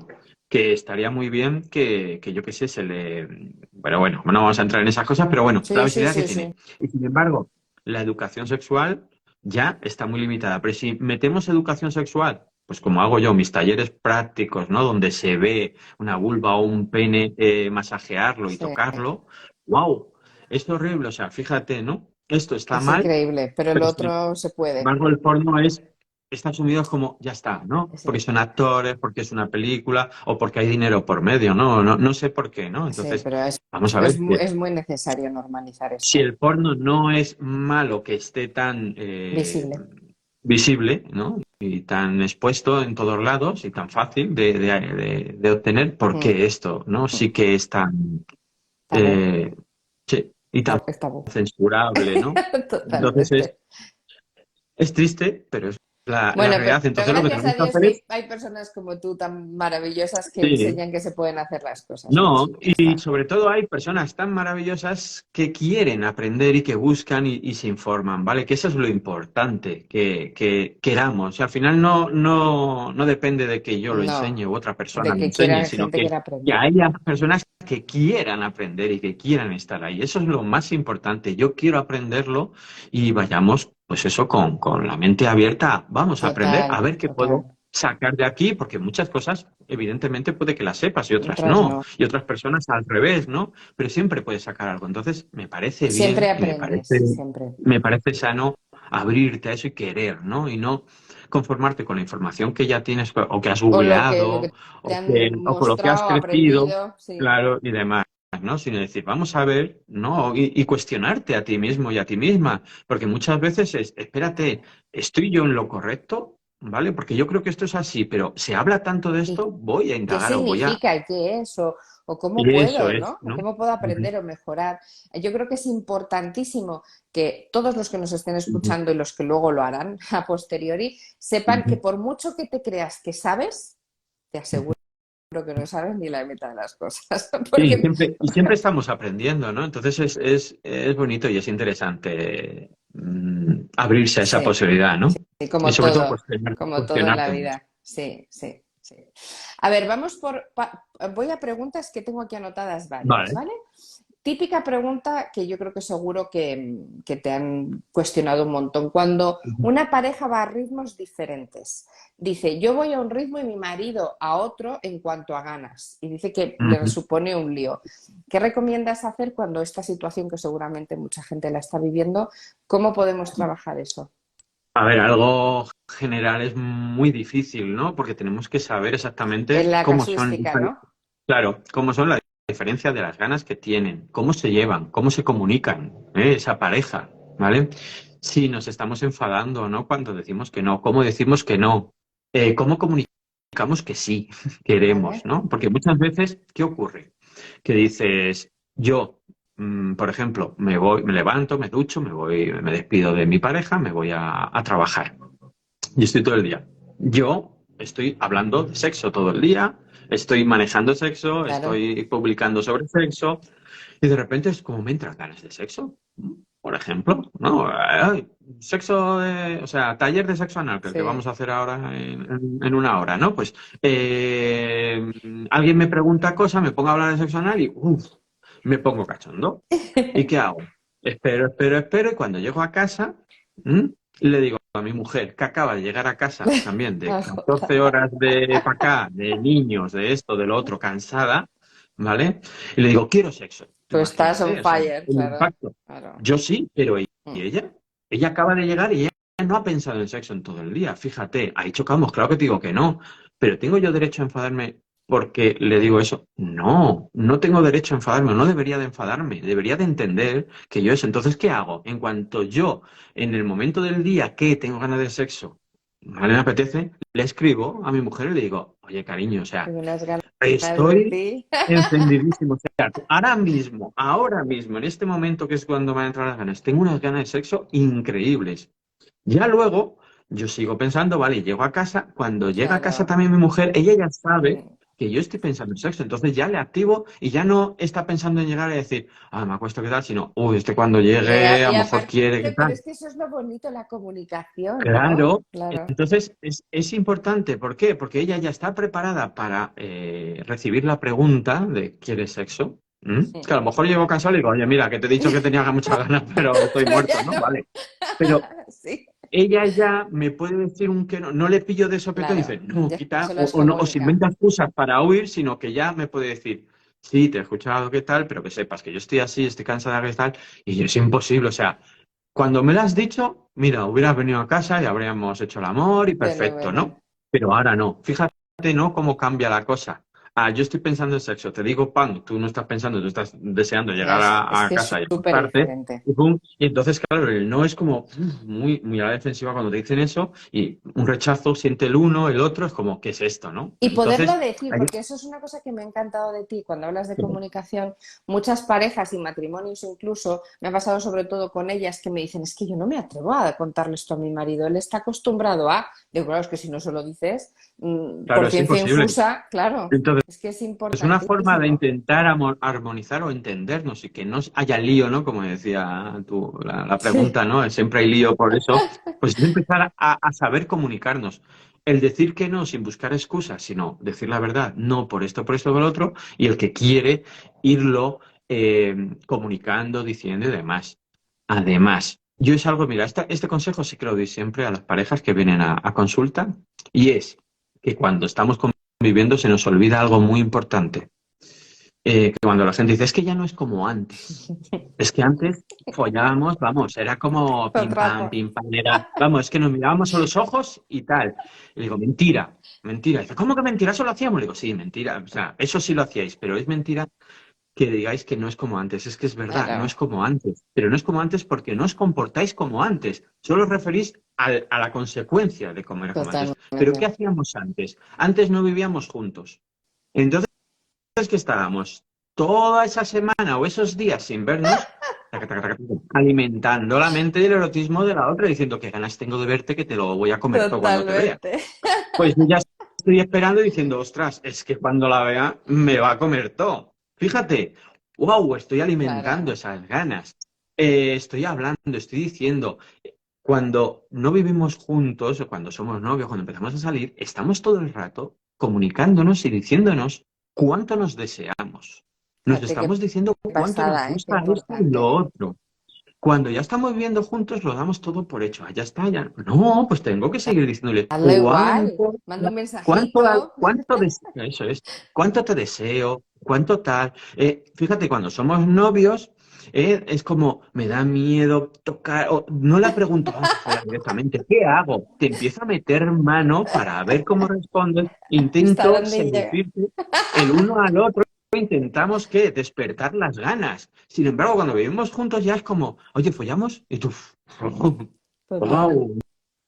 Que estaría muy bien que yo qué sé, se le. Pero bueno, no vamos a entrar en esas cosas, pero bueno, la Sí, sí, visibilidad que sí, tiene. sí. Y sin embargo, la educación sexual ya está muy limitada. Pero si metemos educación sexual, pues como hago yo, mis talleres prácticos, ¿no? Donde se ve una vulva o un pene, masajearlo y Sí. tocarlo. ¡Wow! Es horrible, o sea, fíjate, ¿no? Esto está Es mal, increíble, pero el pero sin otro se puede. embargo el porno está asumido como, ya está, ¿no? Porque Sí, son actores, porque es una película o porque hay dinero por medio, ¿no? No sé por qué, ¿no? sí, Entonces, pero vamos a ver, es muy necesario normalizar si esto. el porno no es malo que esté tan Visible. visible, ¿no? Y tan expuesto en todos lados y tan fácil de obtener, ¿por Mm, qué esto, ¿no? mm. Sí que es tan, Tabú. eh, sí, y tan Es tabú. censurable, ¿no? Entonces Totalmente. es triste, pero es. la Bueno, realidad. pero Entonces lo que gracias a tenemos que Dios hacer es, que hay personas como tú tan maravillosas que sí, enseñan que se pueden hacer las cosas, no, Luis. Ya y está. sobre todo hay personas tan maravillosas que quieren aprender y que buscan y se informan, ¿vale? Que eso es lo importante, que queramos. Y al final no depende de que yo lo No, enseñe u otra persona de lo que enseñe, quiera, sino gente quiera que aprender. haya personas que quieran aprender y que quieran estar ahí. Eso es lo más importante. Yo quiero aprenderlo y vayamos, pues eso, con la mente abierta. Vamos a aprender, a Total, ver qué puedo total. sacar de aquí, porque muchas cosas, evidentemente, puede que las sepas y otras Otras no, no. y otras personas al revés, ¿no? Pero siempre puedes sacar algo. Entonces, me parece Siempre bien y aprendes, siempre. me parece sano abrirte a eso y querer, ¿no? Y no conformarte con la información que ya tienes o que has Lo googleado que te han o con lo que has mostrado, crecido, aprendido, sí. claro, y demás. ¿No? Sino decir, vamos a ver, ¿no? Y cuestionarte a ti mismo y a ti misma, porque muchas veces es, espérate, ¿estoy yo en lo correcto? ¿Vale? Porque yo creo que esto es así, pero se habla tanto de ¿Y esto, voy a qué indagar o voy a... significa y qué es? O cómo Y eso puedo, es, ¿no? O ¿no? cómo puedo Ujú, aprender o mejorar. Yo creo que es importantísimo que todos los que nos estén ujú, escuchando y los que luego lo harán a posteriori sepan que ujú, por mucho que te creas que sabes, te ujú. aseguro que no sabes ni la mitad de las cosas. Sí, Porque y siempre estamos aprendiendo, ¿no? Entonces es bonito y es interesante abrirse a esa sí, posibilidad, ¿no? sí, Y sobre todo como todo en la cuestionarte mucho. vida. Sí, sí, sí. A ver, voy a preguntas que tengo aquí anotadas varias, Vale. ¿vale? Típica pregunta que yo creo que seguro que te han cuestionado un montón. Cuando Ujú, una pareja va a ritmos diferentes, dice, yo voy a un ritmo y mi marido a otro en cuanto a ganas. Y dice que le ujú. supone un lío. ¿Qué recomiendas hacer cuando esta situación, que seguramente mucha gente la está viviendo, cómo podemos trabajar eso? A ver, algo general es muy difícil, ¿no? Porque tenemos que saber En exactamente la cómo son, casuística, ¿no? claro, cómo son las diferencias de las ganas que tienen, cómo se llevan, cómo se comunican, esa pareja, ¿vale? Si nos estamos enfadando, ¿no? Cuando decimos que no, cómo decimos que no, cómo comunicamos que sí queremos, ¿Vale? ¿no? Porque muchas veces, ¿qué ocurre? Que dices, yo, por ejemplo, me voy, me levanto, me ducho, me voy, me despido de mi pareja, me voy a trabajar. Y estoy todo el día. Yo estoy hablando de sexo todo el día, estoy manejando sexo, Claro. estoy publicando sobre sexo, y de repente es como me entran ganas de sexo. Por ejemplo, ¿no? Sexo, o sea, taller de sexo anal, que el que Sí. vamos a hacer ahora en una hora, ¿no? Pues eh, alguien me pregunta cosas, me pongo a hablar de sexo anal y me pongo cachondo. ¿Y qué hago? Espero, y cuando llego a casa, ¿m? Le digo a mi mujer, que acaba de llegar a casa también de La 14 jota. horas de para acá, de niños, de esto, de lo otro, cansada, ¿vale? Y le digo, quiero sexo. Tú Tú estás on imagínate, o sea, fire, el claro. impacto. Claro. Yo sí, pero ¿y Mm. ella? Ella acaba de llegar y ella no ha pensado en sexo en todo el día. Fíjate, ahí chocamos, claro que te digo que no, pero ¿tengo yo derecho a enfadarme porque le digo eso? No, no tengo derecho a enfadarme, no debería de enfadarme, debería de entender que yo eso. Entonces, ¿qué hago? En cuanto yo, en el momento del día que tengo ganas de sexo, ¿vale? Me apetece, le escribo a mi mujer y le digo, oye, cariño, o sea, Tengo unas ganas de estoy ti. encendidísimo. O sea, ahora mismo, en este momento que es cuando me han entrado las ganas, tengo unas ganas de sexo increíbles. Ya luego, yo sigo pensando, vale, llego a casa, cuando llega a casa Claro. también mi mujer, ella ya sabe Mm. que yo estoy pensando en sexo, entonces ya le activo y ya no está pensando en llegar y decir, me acuesto qué tal, sino, uy, este cuando llegue a Y lo mejor aparte, quiere qué pero tal. es que eso es lo bonito, la comunicación, ¿no? Claro, Claro. entonces es importante, ¿por qué? Porque ella ya está preparada para recibir la pregunta de ¿quieres sexo? Mm. Que a lo mejor llego cansado y digo, oye, mira, que te he dicho que tenía muchas ganas, pero estoy Pero muerto, ya ¿no? no. Vale. Pero Sí, ella ya me puede decir un que no, no le pillo de sopetón y dice, claro. no, Ya quita, se lo has o no, o se comunicado. inventa excusas para huir, sino que ya me puede decir, sí, te he escuchado qué tal, pero que sepas que yo estoy así, estoy cansada de qué tal, y es imposible, o sea, cuando me lo has dicho, mira, hubieras venido a casa y habríamos hecho el amor y perfecto, Fenomenal. ¿no? Pero ahora no. Fíjate, ¿no? Cómo cambia la cosa. yo estoy pensando en sexo, te digo pan, tú no estás pensando, tú estás deseando llegar Es a que es casa y súper acostarte, diferente. y pum, y entonces, claro, el no es como muy, muy a la defensiva cuando te dicen eso, y un rechazo siente el uno, el otro, es como, ¿qué es esto, no? Y poderlo Entonces, decir, porque eso es una cosa que me ha encantado de ti cuando hablas de comunicación. Muchas parejas y matrimonios incluso, me ha pasado sobre todo con ellas que me dicen, es que yo no me atrevo a contarle esto a mi marido, él está acostumbrado a... Digo, claro, es que si no se lo dices, claro, por es ciencia imposible. infusa, claro, Entonces, es que es es una forma de importantísimo. intentar armonizar o entendernos y que no haya lío, ¿no? Como decía tú, la Sí, pregunta, ¿no? Siempre hay lío por eso. Pues es empezar a saber comunicarnos. El decir que no sin buscar excusas, sino decir la verdad, no por esto, por lo otro, y el que quiere irlo comunicando, diciendo y demás. Además, yo es algo, mira, este consejo sí que lo doy siempre a las parejas que vienen a consulta, y es que cuando estamos conviviendo se nos olvida algo muy importante. Que cuando la gente dice, es que ya no es como antes. Es que antes follábamos, vamos, era como todo el rato. pim pam, era, vamos, es que nos mirábamos a los ojos y tal. Y digo, mentira, mentira. Dice, ¿cómo que mentira? ¿Eso lo hacíamos? Le digo, sí, mentira. O sea, eso sí lo hacíais, pero es mentira que digáis que no es como antes. Es que es verdad, no es Claro, como antes. Pero no es como antes porque no os comportáis como antes. Solo os referís a la consecuencia de cómo era como antes. Pero ¿qué totalmente. hacíamos antes? Antes no vivíamos juntos. Entonces, que estábamos toda esa semana o esos días sin vernos, taca, taca, taca, taca, alimentando la mente y el erotismo de la otra, diciendo qué ganas tengo de verte, que te lo voy a comer todo cuando te vea. Totalmente. Pues yo ya estoy esperando diciendo, ostras, es que cuando la vea me va a comer todo. Fíjate, wow, estoy alimentando Claro. esas ganas. Estoy hablando, estoy diciendo. Cuando no vivimos juntos o cuando somos novios, cuando empezamos a salir, estamos todo el rato comunicándonos y diciéndonos cuánto nos deseamos. Nos Fíjate qué estamos diciendo cuánto nos pasada, ¿eh? Qué gusta esto y lo importante. otro. Cuando ya estamos viviendo juntos, lo damos todo por hecho. Ah, ya está, ya. No, pues tengo que seguir diciéndole Hazlo igual. cuánto, Manda un cuánto, mensajito. eso es, cuánto te deseo, cuánto tal. Fíjate, cuando somos novios, es como, me da miedo tocar, o no la pregunto, vamos a follar directamente, ¿qué hago? Te empiezo a meter mano para ver cómo respondes, ¿Hasta intento dónde llega? seducirte el uno al otro. Intentamos que despertar las ganas. Sin embargo, cuando vivimos juntos ya es como, oye, follamos y tú, Total, wow,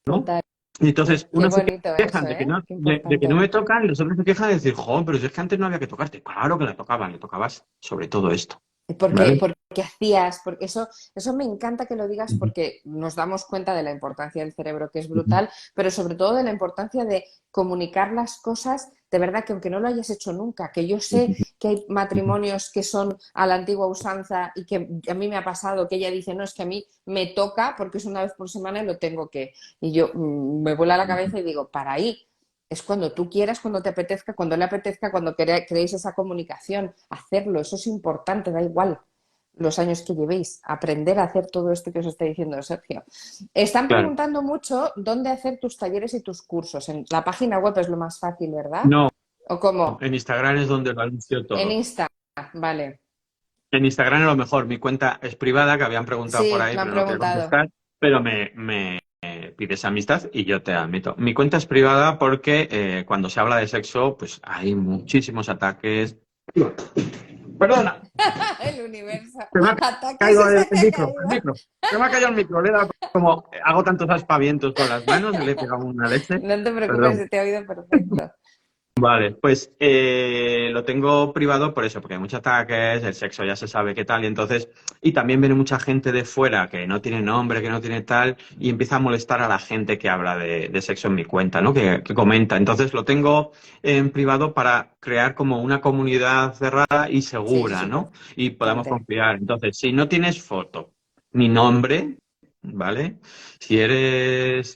¿no? total. Y entonces, Qué unos se bonito quejan eso, de que ¿eh? no, Qué de que no importante. me tocan y los otros se quejan de decir, jo, pero si es que antes no había que tocarte. Claro que la tocaban, le tocabas sobre todo esto, Porque, ¿vale? porque hacías, porque eso me encanta que lo digas porque nos damos cuenta de la importancia del cerebro, que es brutal, pero sobre todo de la importancia de comunicar las cosas de verdad que aunque no lo hayas hecho nunca, que yo sé que hay matrimonios que son a la antigua usanza y que a mí me ha pasado que ella dice, no, es que a mí me toca porque es una vez por semana y lo tengo que, y yo me vuela la cabeza y digo, para ahí, es cuando tú quieras, cuando te apetezca, cuando le apetezca, cuando creéis esa comunicación, hacerlo, eso es importante, da igual los años que llevéis, aprender a hacer todo esto que os está diciendo Sergio. Están Claro. preguntando mucho dónde hacer tus talleres y tus cursos. En la página web es lo más fácil, ¿verdad? No, ¿O cómo? en Instagram es donde lo anuncio En todo. Insta, vale. En Instagram es lo mejor. Mi cuenta es privada, que habían preguntado por Sí, ahí, me han pero no quiero preguntado. contestar. Pero me pides amistad y yo te admito. Mi cuenta es privada porque cuando se habla de sexo, pues hay muchísimos ataques. Perdona, El universo. se me ha Ataques caído y se el me ha micro, el caído. micro. Se me ha caído el micro. Le he dado como hago tantos aspavientos con las manos, le he pegado una leche. No te preocupes, Perdón. se te ha oído perfecto. Vale, pues lo tengo privado por eso, porque hay muchos ataques, el sexo ya se sabe qué tal, y entonces, y también viene mucha gente de fuera que no tiene nombre, que no tiene tal, y empieza a molestar a la gente que habla de sexo en mi cuenta, ¿no? Que comenta. Entonces lo tengo en privado para crear como una comunidad cerrada y Sí, eso es segura, ¿no? Y podamos importante. confiar. Entonces, si no tienes foto ni nombre, ¿vale? Si eres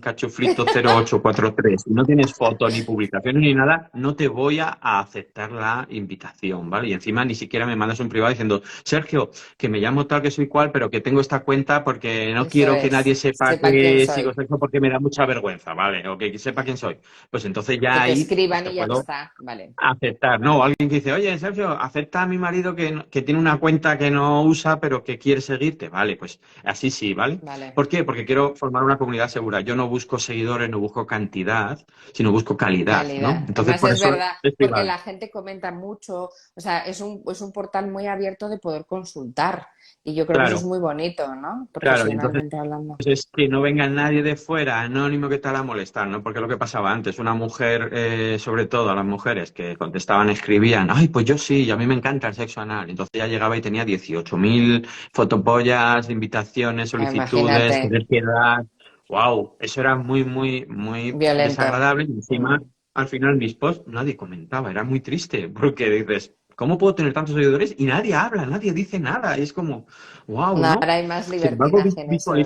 cachuflito 0843 y no tienes foto ni publicaciones ni nada, no te voy a aceptar la invitación, ¿vale? Y encima ni siquiera me mandas un privado diciendo, Sergio, que me llamo tal que soy cual, pero que tengo esta cuenta porque no Eso quiero que nadie es. sepa Sepan quién que sigo soy. sexo porque me da mucha vergüenza, ¿vale? O que sepa quién soy. Pues entonces ya Que te ahí pues escriban te y ya puedo está. Vale. aceptar, ¿no? O alguien que dice, oye, Sergio, acepta a mi marido que tiene una cuenta que no usa, pero que quiere seguirte. Vale, pues así sí, ¿vale? Vale. ¿Por qué? Porque quiero formar una comunidad segura. Yo no busco seguidores, no busco cantidad, sino busco calidad, ¿no? Calidad. Entonces, Además por es eso verdad, es porque privado. la gente comenta mucho, o sea, es un portal muy abierto de poder consultar y yo creo que eso es Claro, muy bonito, ¿no? claro. Y entonces Profesionalmente hablando. es que no venga nadie de fuera, anónimo, que tal, a molestar, ¿no? Porque lo que pasaba antes, una mujer, sobre todo a las mujeres que contestaban, escribían, ay, pues yo sí, y a mí me encanta el sexo anal. Entonces ya llegaba y tenía 18.000 fotopollas, invitaciones, solicitudes, Imagínate, querer quedar. Wow, eso era muy, muy, muy violento. desagradable. Y encima, Mm. al final, mis posts nadie comentaba, era muy triste, porque dices, ¿cómo puedo tener tantos seguidores? Y nadie habla, nadie dice nada. Y es como, wow, No, ¿no? ahora hay más Sin embargo, libertinaje en eso, sí.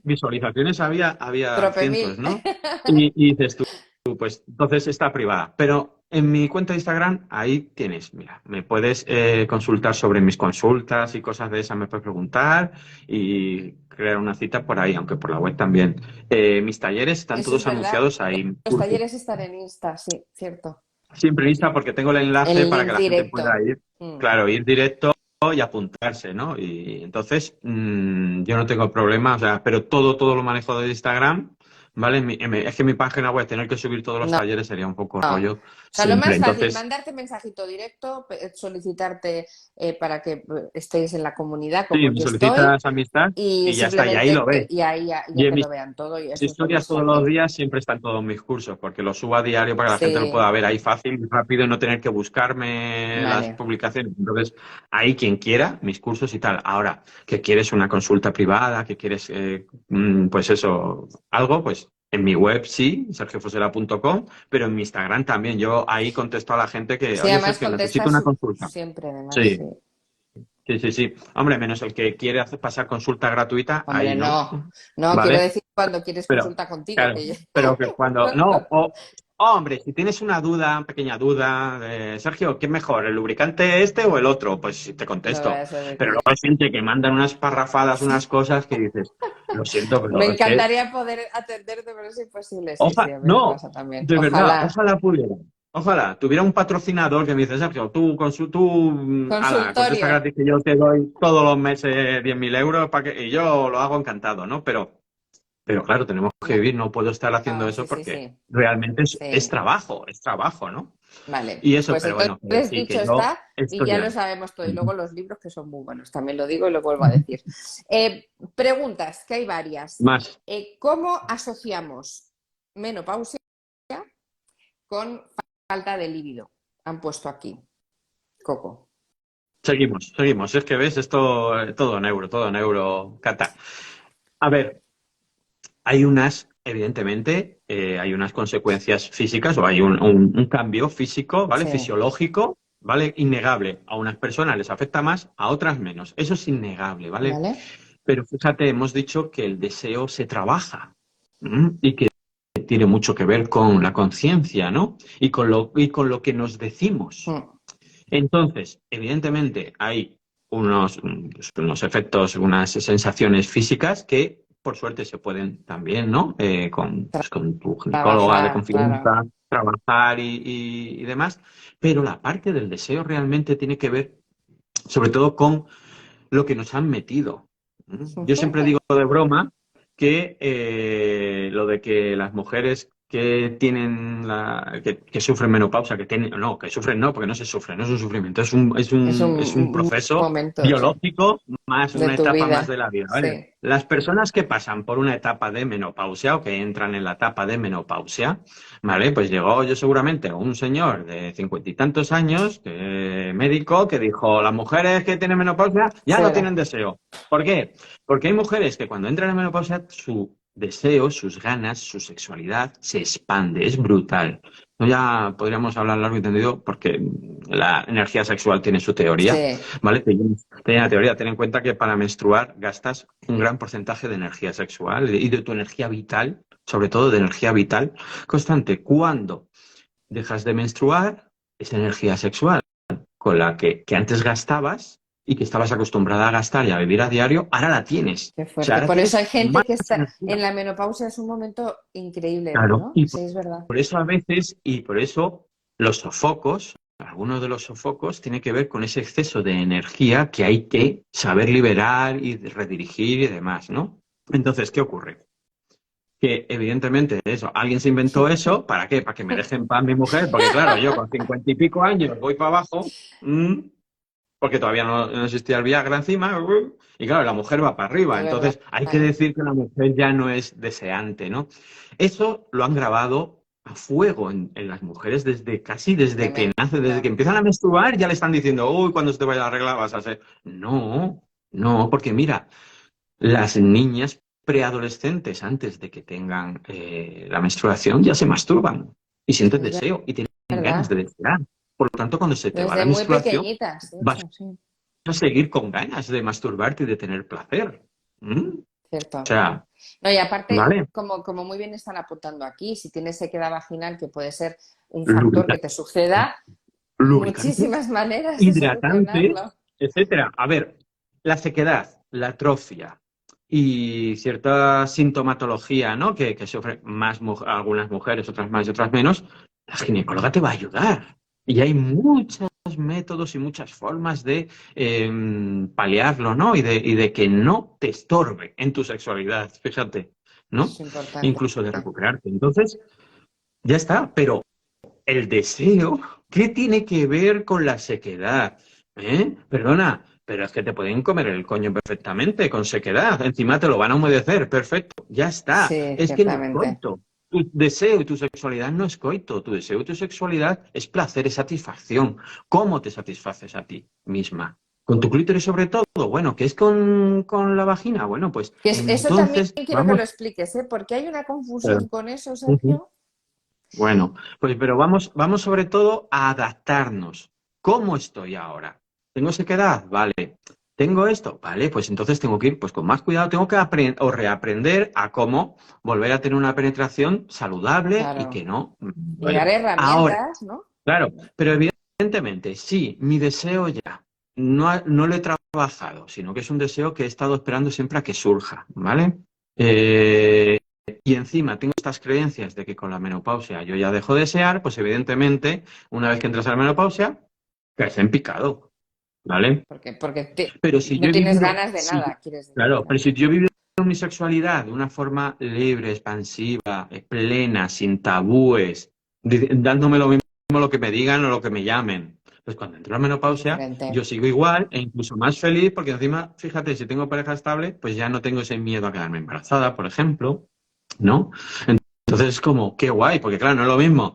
visualizaciones había Trope cientos, mil. ¿no? Y dices tú, pues entonces está privada. Pero en mi cuenta de Instagram, ahí tienes, mira, me puedes consultar sobre mis consultas y cosas de esas, me puedes preguntar y crear una cita por ahí, aunque por la web también. Mis talleres están Eso es todos verdad. anunciados ahí, mis Los cursos. talleres están en Insta, sí, cierto. Siempre en Insta porque tengo el enlace El para que link la gente pueda directo. ir, Mm. claro, ir directo y apuntarse, ¿no? Y entonces yo no tengo problema, o sea, pero todo lo manejo de Instagram, ¿vale? Es que mi página web, tener que subir todos los No. talleres sería un poco No. rollo O sea, lo siempre. más fácil, Entonces, mandarte mensajito directo, solicitarte para que estéis en la comunidad sí, como me yo estoy solicitas amistad y y ya está, y ahí lo simplemente ves. y ahí ya, Y ya en que mis lo vean todo y eso es lo historias más todos los fácil. días siempre están todos mis cursos, porque los subo a diario para que la gente lo Sí, pueda ver ahí fácil y rápido y no tener que buscarme las vale. publicaciones. Entonces, ahí quien quiera, mis cursos y tal. Ahora, que quieres una consulta privada, que quieres, pues eso, algo, pues en mi web sí, sergiofosera.com, pero en mi Instagram también. Yo ahí contesto a la gente que, Sí, oye, además Sergio, necesito una contestas consulta. siempre, además, Sí, sí. sí, sí, sí. Hombre, menos el que quiere hacer pasar consulta gratuita, Hombre, ahí no. no. No, quiero ¿Vale? decir cuando quieres Pero, consulta contigo, claro, que yo... pero que cuando, no, hombre, si tienes una duda, pequeña duda, Sergio, ¿qué es mejor, el lubricante este o el otro? Pues sí, te No contesto. vayas a Pero luego decir. hay gente que mandan unas parrafadas, unas cosas que dices, lo siento, Me pero es que, encantaría poder atenderte, pero es imposible. Sí, sí, a mí me no, pasa también. de verdad, Ojalá. ojalá pudiera. Ojalá tuviera un patrocinador que me dice, Sergio, ala, contesta Consultorio. gratis que yo te doy todos los meses 10.000 euros y yo lo hago encantado, ¿no? Pero claro, tenemos que No, vivir, no puedo estar haciendo no, eso sí, sí, porque sí. realmente Sí. es trabajo, ¿no? Vale, Y eso, pues pero bueno, que entonces sí, dicho que yo está y estoy ya lo ahí. sabemos todo. Y luego los libros que son muy buenos, también lo digo y lo vuelvo a decir. Preguntas, que hay varias. Más, ¿Cómo asociamos menopausia con falta de líbido? Han puesto aquí, Coco. seguimos. Es que ves esto, todo neuro, Cata. A ver, evidentemente, hay unas consecuencias físicas o hay un cambio físico, ¿vale? Sí, Fisiológico, ¿vale? Innegable. A unas personas les afecta más, a otras menos. Eso es innegable, ¿vale? ¿vale? Pero fíjate, hemos dicho que el deseo se trabaja, y que tiene mucho que ver con la conciencia, ¿no? Y con lo que nos decimos. Mm. Entonces, evidentemente, hay unos efectos, unas sensaciones físicas que, por suerte, se pueden también, ¿no? Pues con tu ginecóloga de Trabajar, claro. confianza, trabajar y demás. Pero la parte del deseo realmente tiene que ver, sobre todo, con lo que nos han metido. Yo siempre digo de broma que lo de que las mujeres que tienen que sufren menopausia, que sufren no, porque no se sufre, no es un sufrimiento, Es es un un proceso momento, sí, biológico más de una tu etapa más vida. de la vida, ¿vale? Sí, Las personas que pasan por una etapa de menopausia o que entran en la etapa de menopausia, ¿vale? Pues llegó yo seguramente un señor de 50 y tantos años, médico, que dijo, las mujeres que tienen menopausia ya no fuera. tienen deseo. ¿Por qué? Porque hay mujeres que cuando entran en menopausia su deseo, sus ganas, su sexualidad se expande, es brutal. No, ya podríamos hablar largo y tendido porque la energía sexual tiene su teoría, Sí, ¿vale? Tiene la teoría, ten en cuenta que para menstruar gastas un gran porcentaje de energía sexual y de tu energía vital, sobre todo de energía vital constante. Cuando dejas de menstruar, esa energía sexual con la que antes gastabas y que estabas acostumbrada a gastar y a vivir a diario, ahora la tienes. qué O sea, fuerte. ahora Por eso hay tienes más gente que está energía. en la menopausia, es un momento increíble, Claro. ¿no? Y Sí, es verdad. por eso a veces, y por eso los sofocos, algunos de los sofocos tiene que ver con ese exceso de energía que hay que saber liberar y redirigir y demás, ¿no? Entonces, ¿qué ocurre? Que evidentemente eso, alguien se inventó eso, ¿para qué? Para que me deje en paz mi mujer, porque claro, yo con 50 y pico años voy para abajo, porque todavía no existía el Viagra encima, y claro, la mujer va para arriba, Es verdad. entonces hay que decir que la mujer ya no es deseante, ¿no? Eso lo han grabado a fuego en las mujeres desde que Tremendo. nace, desde que empiezan a menstruar, ya le están diciendo, uy, cuando se te vaya la regla vas a ser... No, no, porque mira, las niñas preadolescentes, antes de que tengan la menstruación, ya se masturban y sienten Es deseo y tienen ganas verdad. de desear. Por lo tanto, cuando se te va la Desde muy menstruación, pequeñitas, de vas hecho, sí. a seguir con ganas de masturbarte y de tener placer. O Cierto. sea, No, y aparte, ¿vale? como muy bien están apuntando aquí, si tienes sequedad vaginal, que puede ser un factor que Lubricante, te suceda, lubricante, muchísimas maneras de hidratante, solucionarlo. etcétera. A ver, la sequedad, la atrofia y cierta sintomatología, ¿no? Que sufren algunas mujeres, otras más y otras menos, la ginecóloga te va a ayudar. Y hay muchos métodos y muchas formas de paliarlo, ¿no? Y de que no te estorbe en tu sexualidad, fíjate, ¿no? Es importante. Incluso de recuperarte. Entonces, ya está, pero el deseo, ¿qué tiene que ver con la sequedad? ¿Eh? Perdona, pero es que te pueden comer el coño perfectamente con sequedad. Encima te lo van a humedecer. Perfecto, ya está. Sí, Es que no es ciertamente. coito. Tu deseo y tu sexualidad no es coito. Tu deseo y tu sexualidad es placer, es satisfacción. ¿Cómo te satisfaces a ti misma? ¿Con tu clítoris sobre todo? Bueno, ¿qué es con la vagina? Bueno, pues Eso también entonces quiero que vamos. lo expliques, ¿eh? Porque hay una Pero, confusión con eso, ujú. Sergio. Bueno, pues pero vamos sobre todo a adaptarnos. ¿Cómo estoy ahora? ¿Tengo sequedad? Vale. ¿Tengo esto? Vale, pues entonces tengo que ir pues con más cuidado, tengo que aprender o reaprender a cómo volver a tener una penetración saludable y que Claro. no me Y dar duela. Ahora, herramientas, ¿no? claro, pero evidentemente, sí, mi deseo ya no lo he trabajado, sino que es un deseo que he estado esperando siempre a que surja, ¿vale? Eh, y encima tengo estas creencias de que con la menopausia yo ya dejo de desear, pues evidentemente, una vez que entras a la menopausia, caes en picado, ¿vale? Porque Pero si yo no he tienes vivido, ganas de sí, nada, quieres decir, claro, pero claro. si yo he vivido mi sexualidad de una forma libre, expansiva, plena, sin tabúes, dándome lo mismo lo que me digan o lo que me llamen, pues cuando entro a la Es menopausia, diferente. yo sigo igual e incluso más feliz porque encima, fíjate, si tengo pareja estable, pues ya no tengo ese miedo a quedarme embarazada, por ejemplo, ¿no? Entonces es como, qué guay, porque claro, no es lo mismo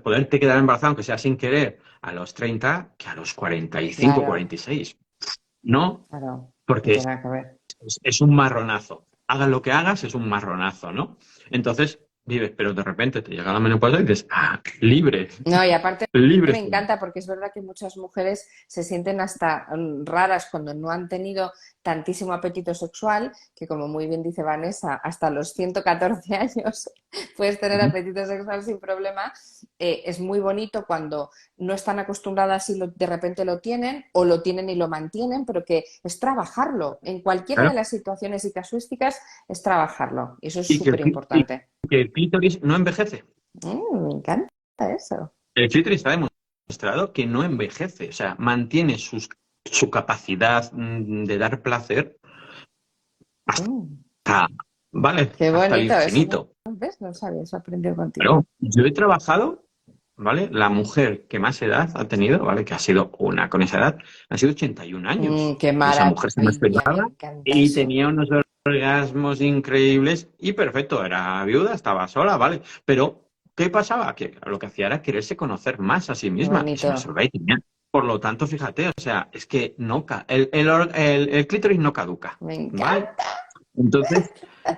poderte quedar embarazada, aunque sea sin querer, a los 30 que a los 45, Claro, 46. No, claro. No porque tiene nada que ver. es un marronazo. Hagas lo que hagas, es un marronazo, ¿no? Entonces vives, pero de repente te llega la menopausia y dices, ah, libre, No, y aparte libre me soy. encanta porque es verdad que muchas mujeres se sienten hasta raras cuando no han tenido tantísimo apetito sexual, que como muy bien dice Vanessa, hasta los 114 años puedes tener Ujú. apetito sexual sin problema. Es muy bonito cuando no están acostumbradas y de repente lo tienen o lo tienen y lo mantienen, pero que es trabajarlo. En cualquiera de Claro. las situaciones y casuísticas es trabajarlo. Y eso es Y que, súper y importante. que el clítoris no envejece. Me encanta eso. El clítoris está demostrado que no envejece, o sea, mantiene su capacidad de dar placer Mm. hasta, ¿vale? Qué Hasta el bonito eso, ¿no? infinito. ¿Ves? No sabía, eso aprendido contigo. Pero yo he trabajado, ¿vale? La mujer que más edad ha tenido, ¿vale? Que ha sido una con esa edad, ha sido 81 años. Qué Y esa mujer se maravilla, me masturbaba encanta y eso. tenía unos orgasmos increíbles y perfecto, era viuda, estaba sola, ¿vale? Pero, ¿qué pasaba? Que lo que hacía era quererse conocer más a sí Qué misma y se bonito. masturbaba y tenía. Por lo tanto, fíjate, o sea, es que no el clítoris no caduca, Me ¿vale? encanta. Entonces,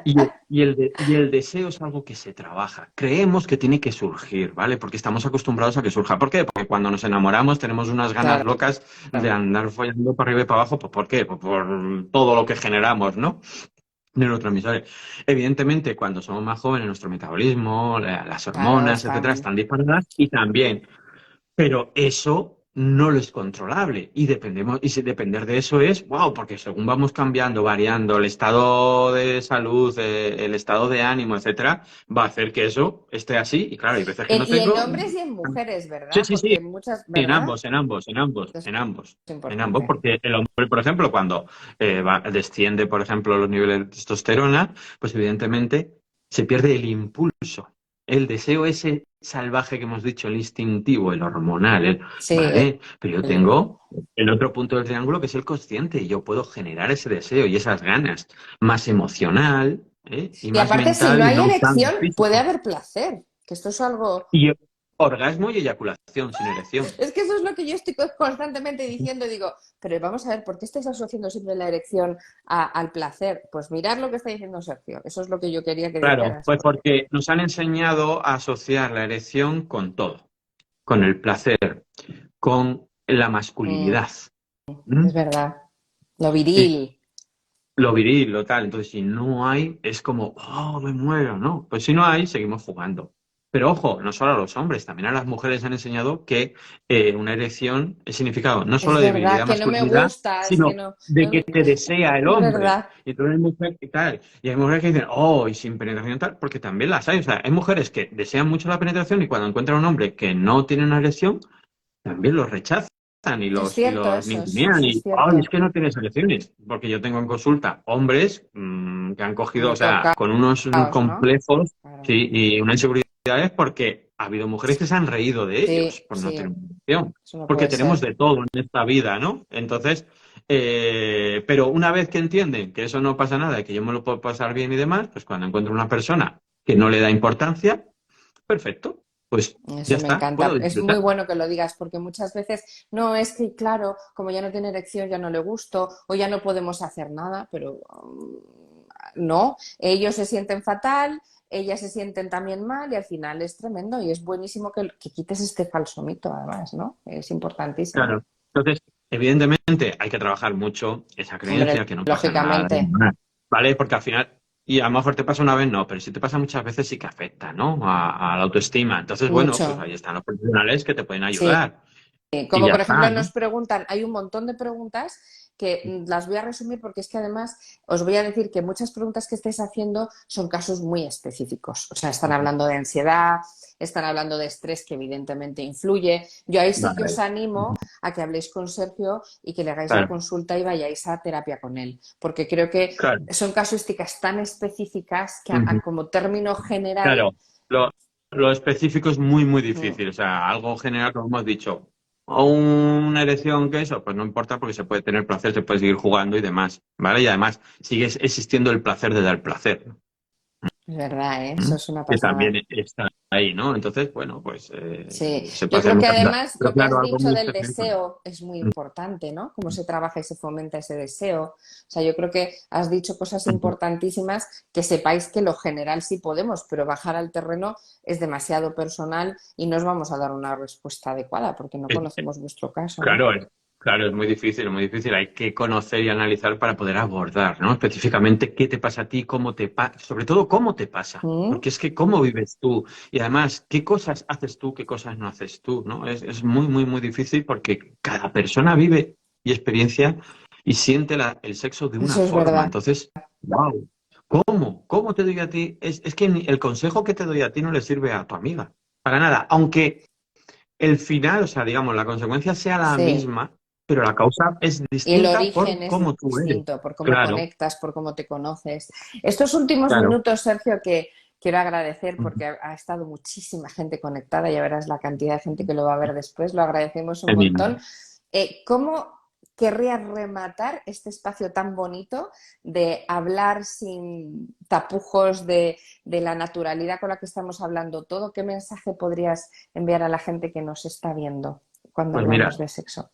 y el deseo es algo que se trabaja. Creemos que tiene que surgir, ¿vale? Porque estamos acostumbrados a que surja. ¿Por qué? Porque cuando nos enamoramos tenemos unas ganas Claro. locas de andar follando para arriba y para abajo. ¿Pues por qué? Pues por todo lo que generamos, ¿no? Neurotransmisores. Evidentemente, cuando somos más jóvenes, nuestro metabolismo, las Claro, hormonas, etcétera, están. están disparadas y también. Pero eso no lo es controlable. Y si depender de eso es, wow, porque según vamos cambiando, variando el estado de salud, el estado de ánimo, etcétera, va a hacer que eso esté así. Y claro, hay veces que no Y en tengo. hombres y en mujeres, Sí, ¿verdad? sí, sí. Porque muchas, En ¿verdad? ambos, en ambos, en ambos, Eso en ambos. es En ambos, importante. porque el hombre, por ejemplo, cuando desciende, por ejemplo, los niveles de testosterona, pues evidentemente se pierde el impulso, el deseo ese salvaje que hemos dicho, el instintivo, el hormonal, Sí, ¿vale? Pero yo el- tengo el otro punto del triángulo que es el consciente y yo puedo generar ese deseo y esas ganas, más emocional, y y más aparte, si mental no y hay no tan elección, puede físico. haber placer, que esto es algo. Y orgasmo y eyaculación sin erección. Es que eso es lo que yo estoy constantemente diciendo. Digo, pero vamos a ver, ¿por qué estáis asociando siempre la erección al placer? Pues mirad lo que está diciendo Sergio. Eso es lo que yo quería que Claro, dijeras. pues porque nos han enseñado a asociar la erección con todo, con el placer, con la Mm, masculinidad, ¿m? es verdad. Lo Y viril. lo viril, lo tal. Entonces, si no hay, es como, oh, me muero, ¿no? Pues si no hay, seguimos jugando. Pero ojo, no solo a los hombres, también a las mujeres han enseñado que una erección es significado no Es solo de verdad virilidad, que no me masculinidad, gusta, es que sino no. de que te desea el Es hombre. verdad. Y entonces hay mujeres y tal. Y hay mujeres que dicen, oh, y sin penetración tal, porque también las hay. O sea, hay mujeres que desean mucho la penetración y cuando encuentran un hombre que no tiene una erección, también los rechazan Es y cierto, los ningunean eso es y, ay, es cierto. que no tienes elecciones. Porque yo tengo en consulta hombres que han cogido, o sea, Tocaos, con unos ¿no? complejos, Claro. sí, y unas inseguridades porque ha habido mujeres que se han reído de ellos Sí, por no tener sí, una elección. eso no Porque puede tenemos ser. de todo en esta vida, ¿no? Entonces, pero una vez que entienden que eso no pasa nada y que yo me lo puedo pasar bien y demás, pues cuando encuentro una persona que no le da importancia, perfecto, pues ya Eso me está, encanta. puedo Es muy disfrutar. bueno que lo digas porque muchas veces no es que, claro, como ya no tiene erección, ya no le gusto o ya no podemos hacer nada, pero no, ellos se sienten fatal, ellas se sienten también mal y al final es tremendo y es buenísimo que quites este falso mito, además, ¿no? Es importantísimo. Claro. Entonces, evidentemente, hay que trabajar mucho esa Hombre, creencia que no pasa nada, lógicamente, ¿vale? Porque al final, y a lo mejor te pasa una vez, no, pero si te pasa muchas veces sí que afecta, ¿no? A la autoestima. Entonces, bueno, pues mucho. ahí están los profesionales que te pueden Sí. ayudar. Y Como ya por ejemplo está, ¿no? nos preguntan, hay un montón de preguntas que las voy a resumir porque es que además os voy a decir que muchas preguntas que estáis haciendo son casos muy específicos. O sea, están hablando de ansiedad, están hablando de estrés que evidentemente influye. Yo ahí sí que os Vale. animo a que habléis con Sergio y que le hagáis la Claro, consulta y vayáis a terapia con él, porque creo que claro. son casuísticas tan específicas que Ujú. como término general. Claro. Lo, lo específico es muy, muy mm, difícil. O sea, algo general, como hemos dicho. O una erección que eso, pues no importa porque se puede tener placer, se puede seguir jugando y demás, ¿vale? Y además sigue existiendo el placer de dar placer. es verdad, ¿eh? ¿Mm? Eso es una Que pasada. también está ahí, ¿no? Entonces, bueno, pues Sí, se yo puede hacer creo que muchas cosas. además Pero lo que claro, has algo dicho muy del específico. deseo es muy Mm, importante, ¿no? Cómo se trabaja y se fomenta ese deseo. O sea, yo creo que has dicho cosas mm, importantísimas que sepáis que lo general sí podemos, pero bajar al terreno es demasiado personal y no os vamos a dar una respuesta adecuada porque no mm. conocemos vuestro caso, ¿no? Claro, claro, es muy difícil, es muy difícil. Hay que conocer y analizar para poder abordar, ¿no? Específicamente qué te pasa a ti, cómo te pasa, sobre todo cómo te pasa, ¿Mm? porque es que cómo vives tú y además qué cosas haces tú, qué cosas no haces tú, ¿no? Es muy, muy, muy difícil porque cada persona vive y experiencia y siente el sexo de una Eso es forma. verdad. Entonces, wow, ¿cómo? ¿Cómo te doy a ti? Es que el consejo que te doy a ti no le sirve a tu amiga, para nada, aunque el final, o sea, digamos, la consecuencia sea la Sí. misma, pero la causa es Y el distinta origen por es cómo tú eres. distinto, por cómo Claro, conectas, por cómo te conoces. Estos últimos claro. minutos, Sergio, que quiero agradecer Ujú. porque ha estado muchísima gente conectada, ya verás la cantidad de gente que lo va a ver después, lo agradecemos un Genial. montón. ¿Cómo querrías rematar este espacio tan bonito de hablar sin tapujos de la naturalidad con la que estamos hablando todo? ¿Qué mensaje podrías enviar a la gente que nos está viendo cuando Pues mira, hablamos de sexo?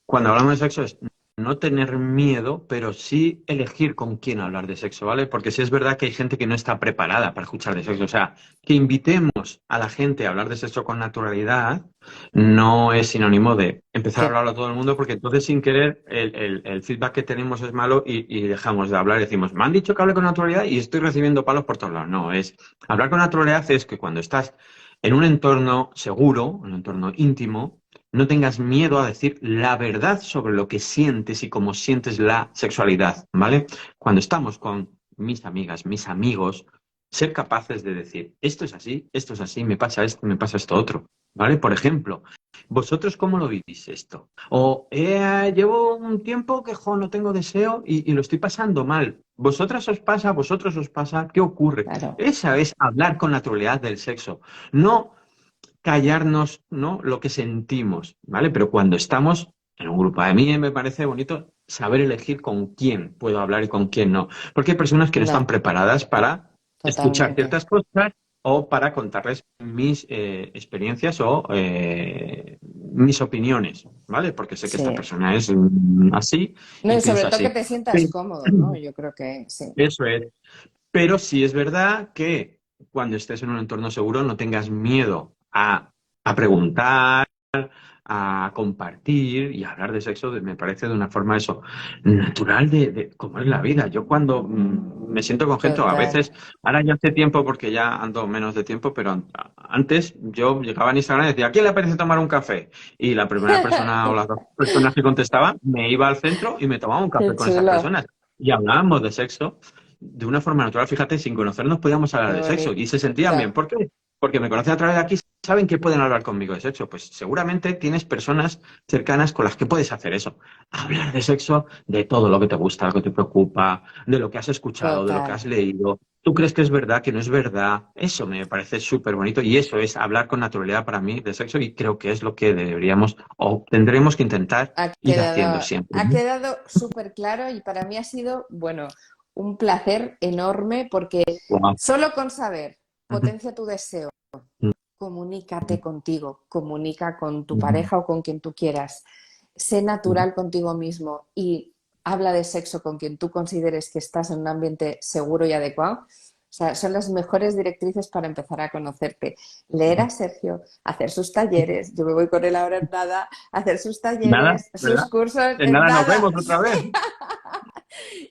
cuando hablamos de sexo es no tener miedo, pero sí elegir con quién hablar de sexo, ¿vale? Porque sí es verdad que hay gente que no está preparada para escuchar de sexo. O sea, que invitemos a la gente a hablar de sexo con naturalidad no es sinónimo de empezar a Que hablarlo a todo el mundo, porque entonces sin querer el feedback que tenemos es malo y dejamos de hablar y decimos, me han dicho que hable con naturalidad y estoy recibiendo palos por todos lados. No, es hablar con naturalidad es que cuando estás en un entorno seguro, un entorno íntimo, No tengas miedo a decir la verdad sobre lo que sientes y cómo sientes la sexualidad, ¿vale? Cuando estamos con mis amigas, mis amigos, ser capaces de decir, esto es así, me pasa esto otro, ¿vale? Por ejemplo, ¿vosotros cómo lo vivís esto? O llevo un tiempo que no tengo deseo y lo estoy pasando mal. Vosotros os pasa, ¿qué ocurre? Claro, Esa es hablar con naturalidad del sexo. No callarnos, ¿no? Lo que sentimos, ¿vale? Pero cuando estamos en un grupo, a mí me parece bonito saber elegir con quién puedo hablar y con quién no. Porque hay personas que no están no, preparadas para escuchar totalmente. ciertas cosas o para contarles mis experiencias o mis opiniones, ¿vale? Porque sé que esta Sí. persona es así No, y y sobre piensa todo que así. te sientas Sí. cómodo, ¿no? Yo creo que sí. Eso es. Pero sí es verdad que cuando estés en un entorno seguro no tengas miedo a preguntar, a compartir y a hablar de sexo, me parece de una forma eso, natural de cómo es la vida. Yo cuando me siento con gente, o a Total. veces, ahora ya hace tiempo porque ya ando menos de tiempo, pero antes yo llegaba en Instagram y decía, ¿a quién le apetece tomar un café? Y la primera persona o las dos personas que contestaban, me iba al centro y me tomaba un Qué café con esas chulo, personas. Y hablábamos de sexo de una forma natural, fíjate, sin conocernos podíamos qué hablar de sexo y se sentían bien. bonito. ¿Por qué? Porque me conocen a través de aquí, saben que pueden hablar conmigo de sexo. Pues seguramente tienes personas cercanas con las que puedes hacer eso. Hablar de sexo, de todo lo que te gusta, lo que te preocupa, de lo que has escuchado, de lo que has Total. leído. ¿Tú crees que es verdad, que no es verdad? Eso me parece súper bonito y eso es hablar con naturalidad para mí de sexo y creo que es lo que deberíamos o tendremos que intentar ir haciendo siempre. Ha quedado súper claro y para mí ha sido, bueno, un placer enorme porque Wow. solo con saber potencia tu deseo, comunícate contigo, comunica con tu pareja o con quien tú quieras, sé natural contigo mismo y habla de sexo con quien tú consideres que estás en un ambiente seguro y adecuado. O sea, son las mejores directrices para empezar a conocerte. Leer a Sergio, hacer sus talleres, yo me voy con él ahora en nada, hacer sus Nada, talleres, sus ¿verdad? cursos, En en nada nos nada. vemos otra vez.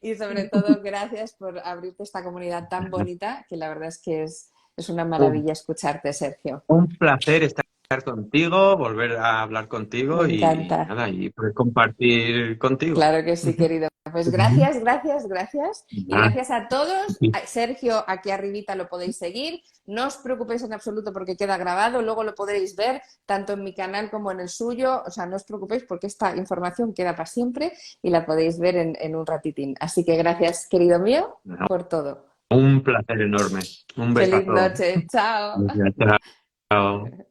Y sobre todo, gracias por abrirte esta comunidad tan bonita, que la verdad es que es una Un, maravilla escucharte, Sergio. un placer estar contigo, volver a hablar Me contigo y encanta. nada, y poder compartir contigo. Claro que sí, querido. Pues gracias, gracias, gracias. Y Nada, gracias a todos. Sergio, aquí arribita lo podéis seguir. No os preocupéis en absoluto porque queda grabado. Luego lo podréis ver tanto en mi canal como en el suyo. O sea, no os preocupéis porque esta información queda para siempre y la podéis ver en un ratitín. Así que gracias, querido mío, por todo. un placer enorme. Un Feliz besazo. noche. Chao. Gracias, chao.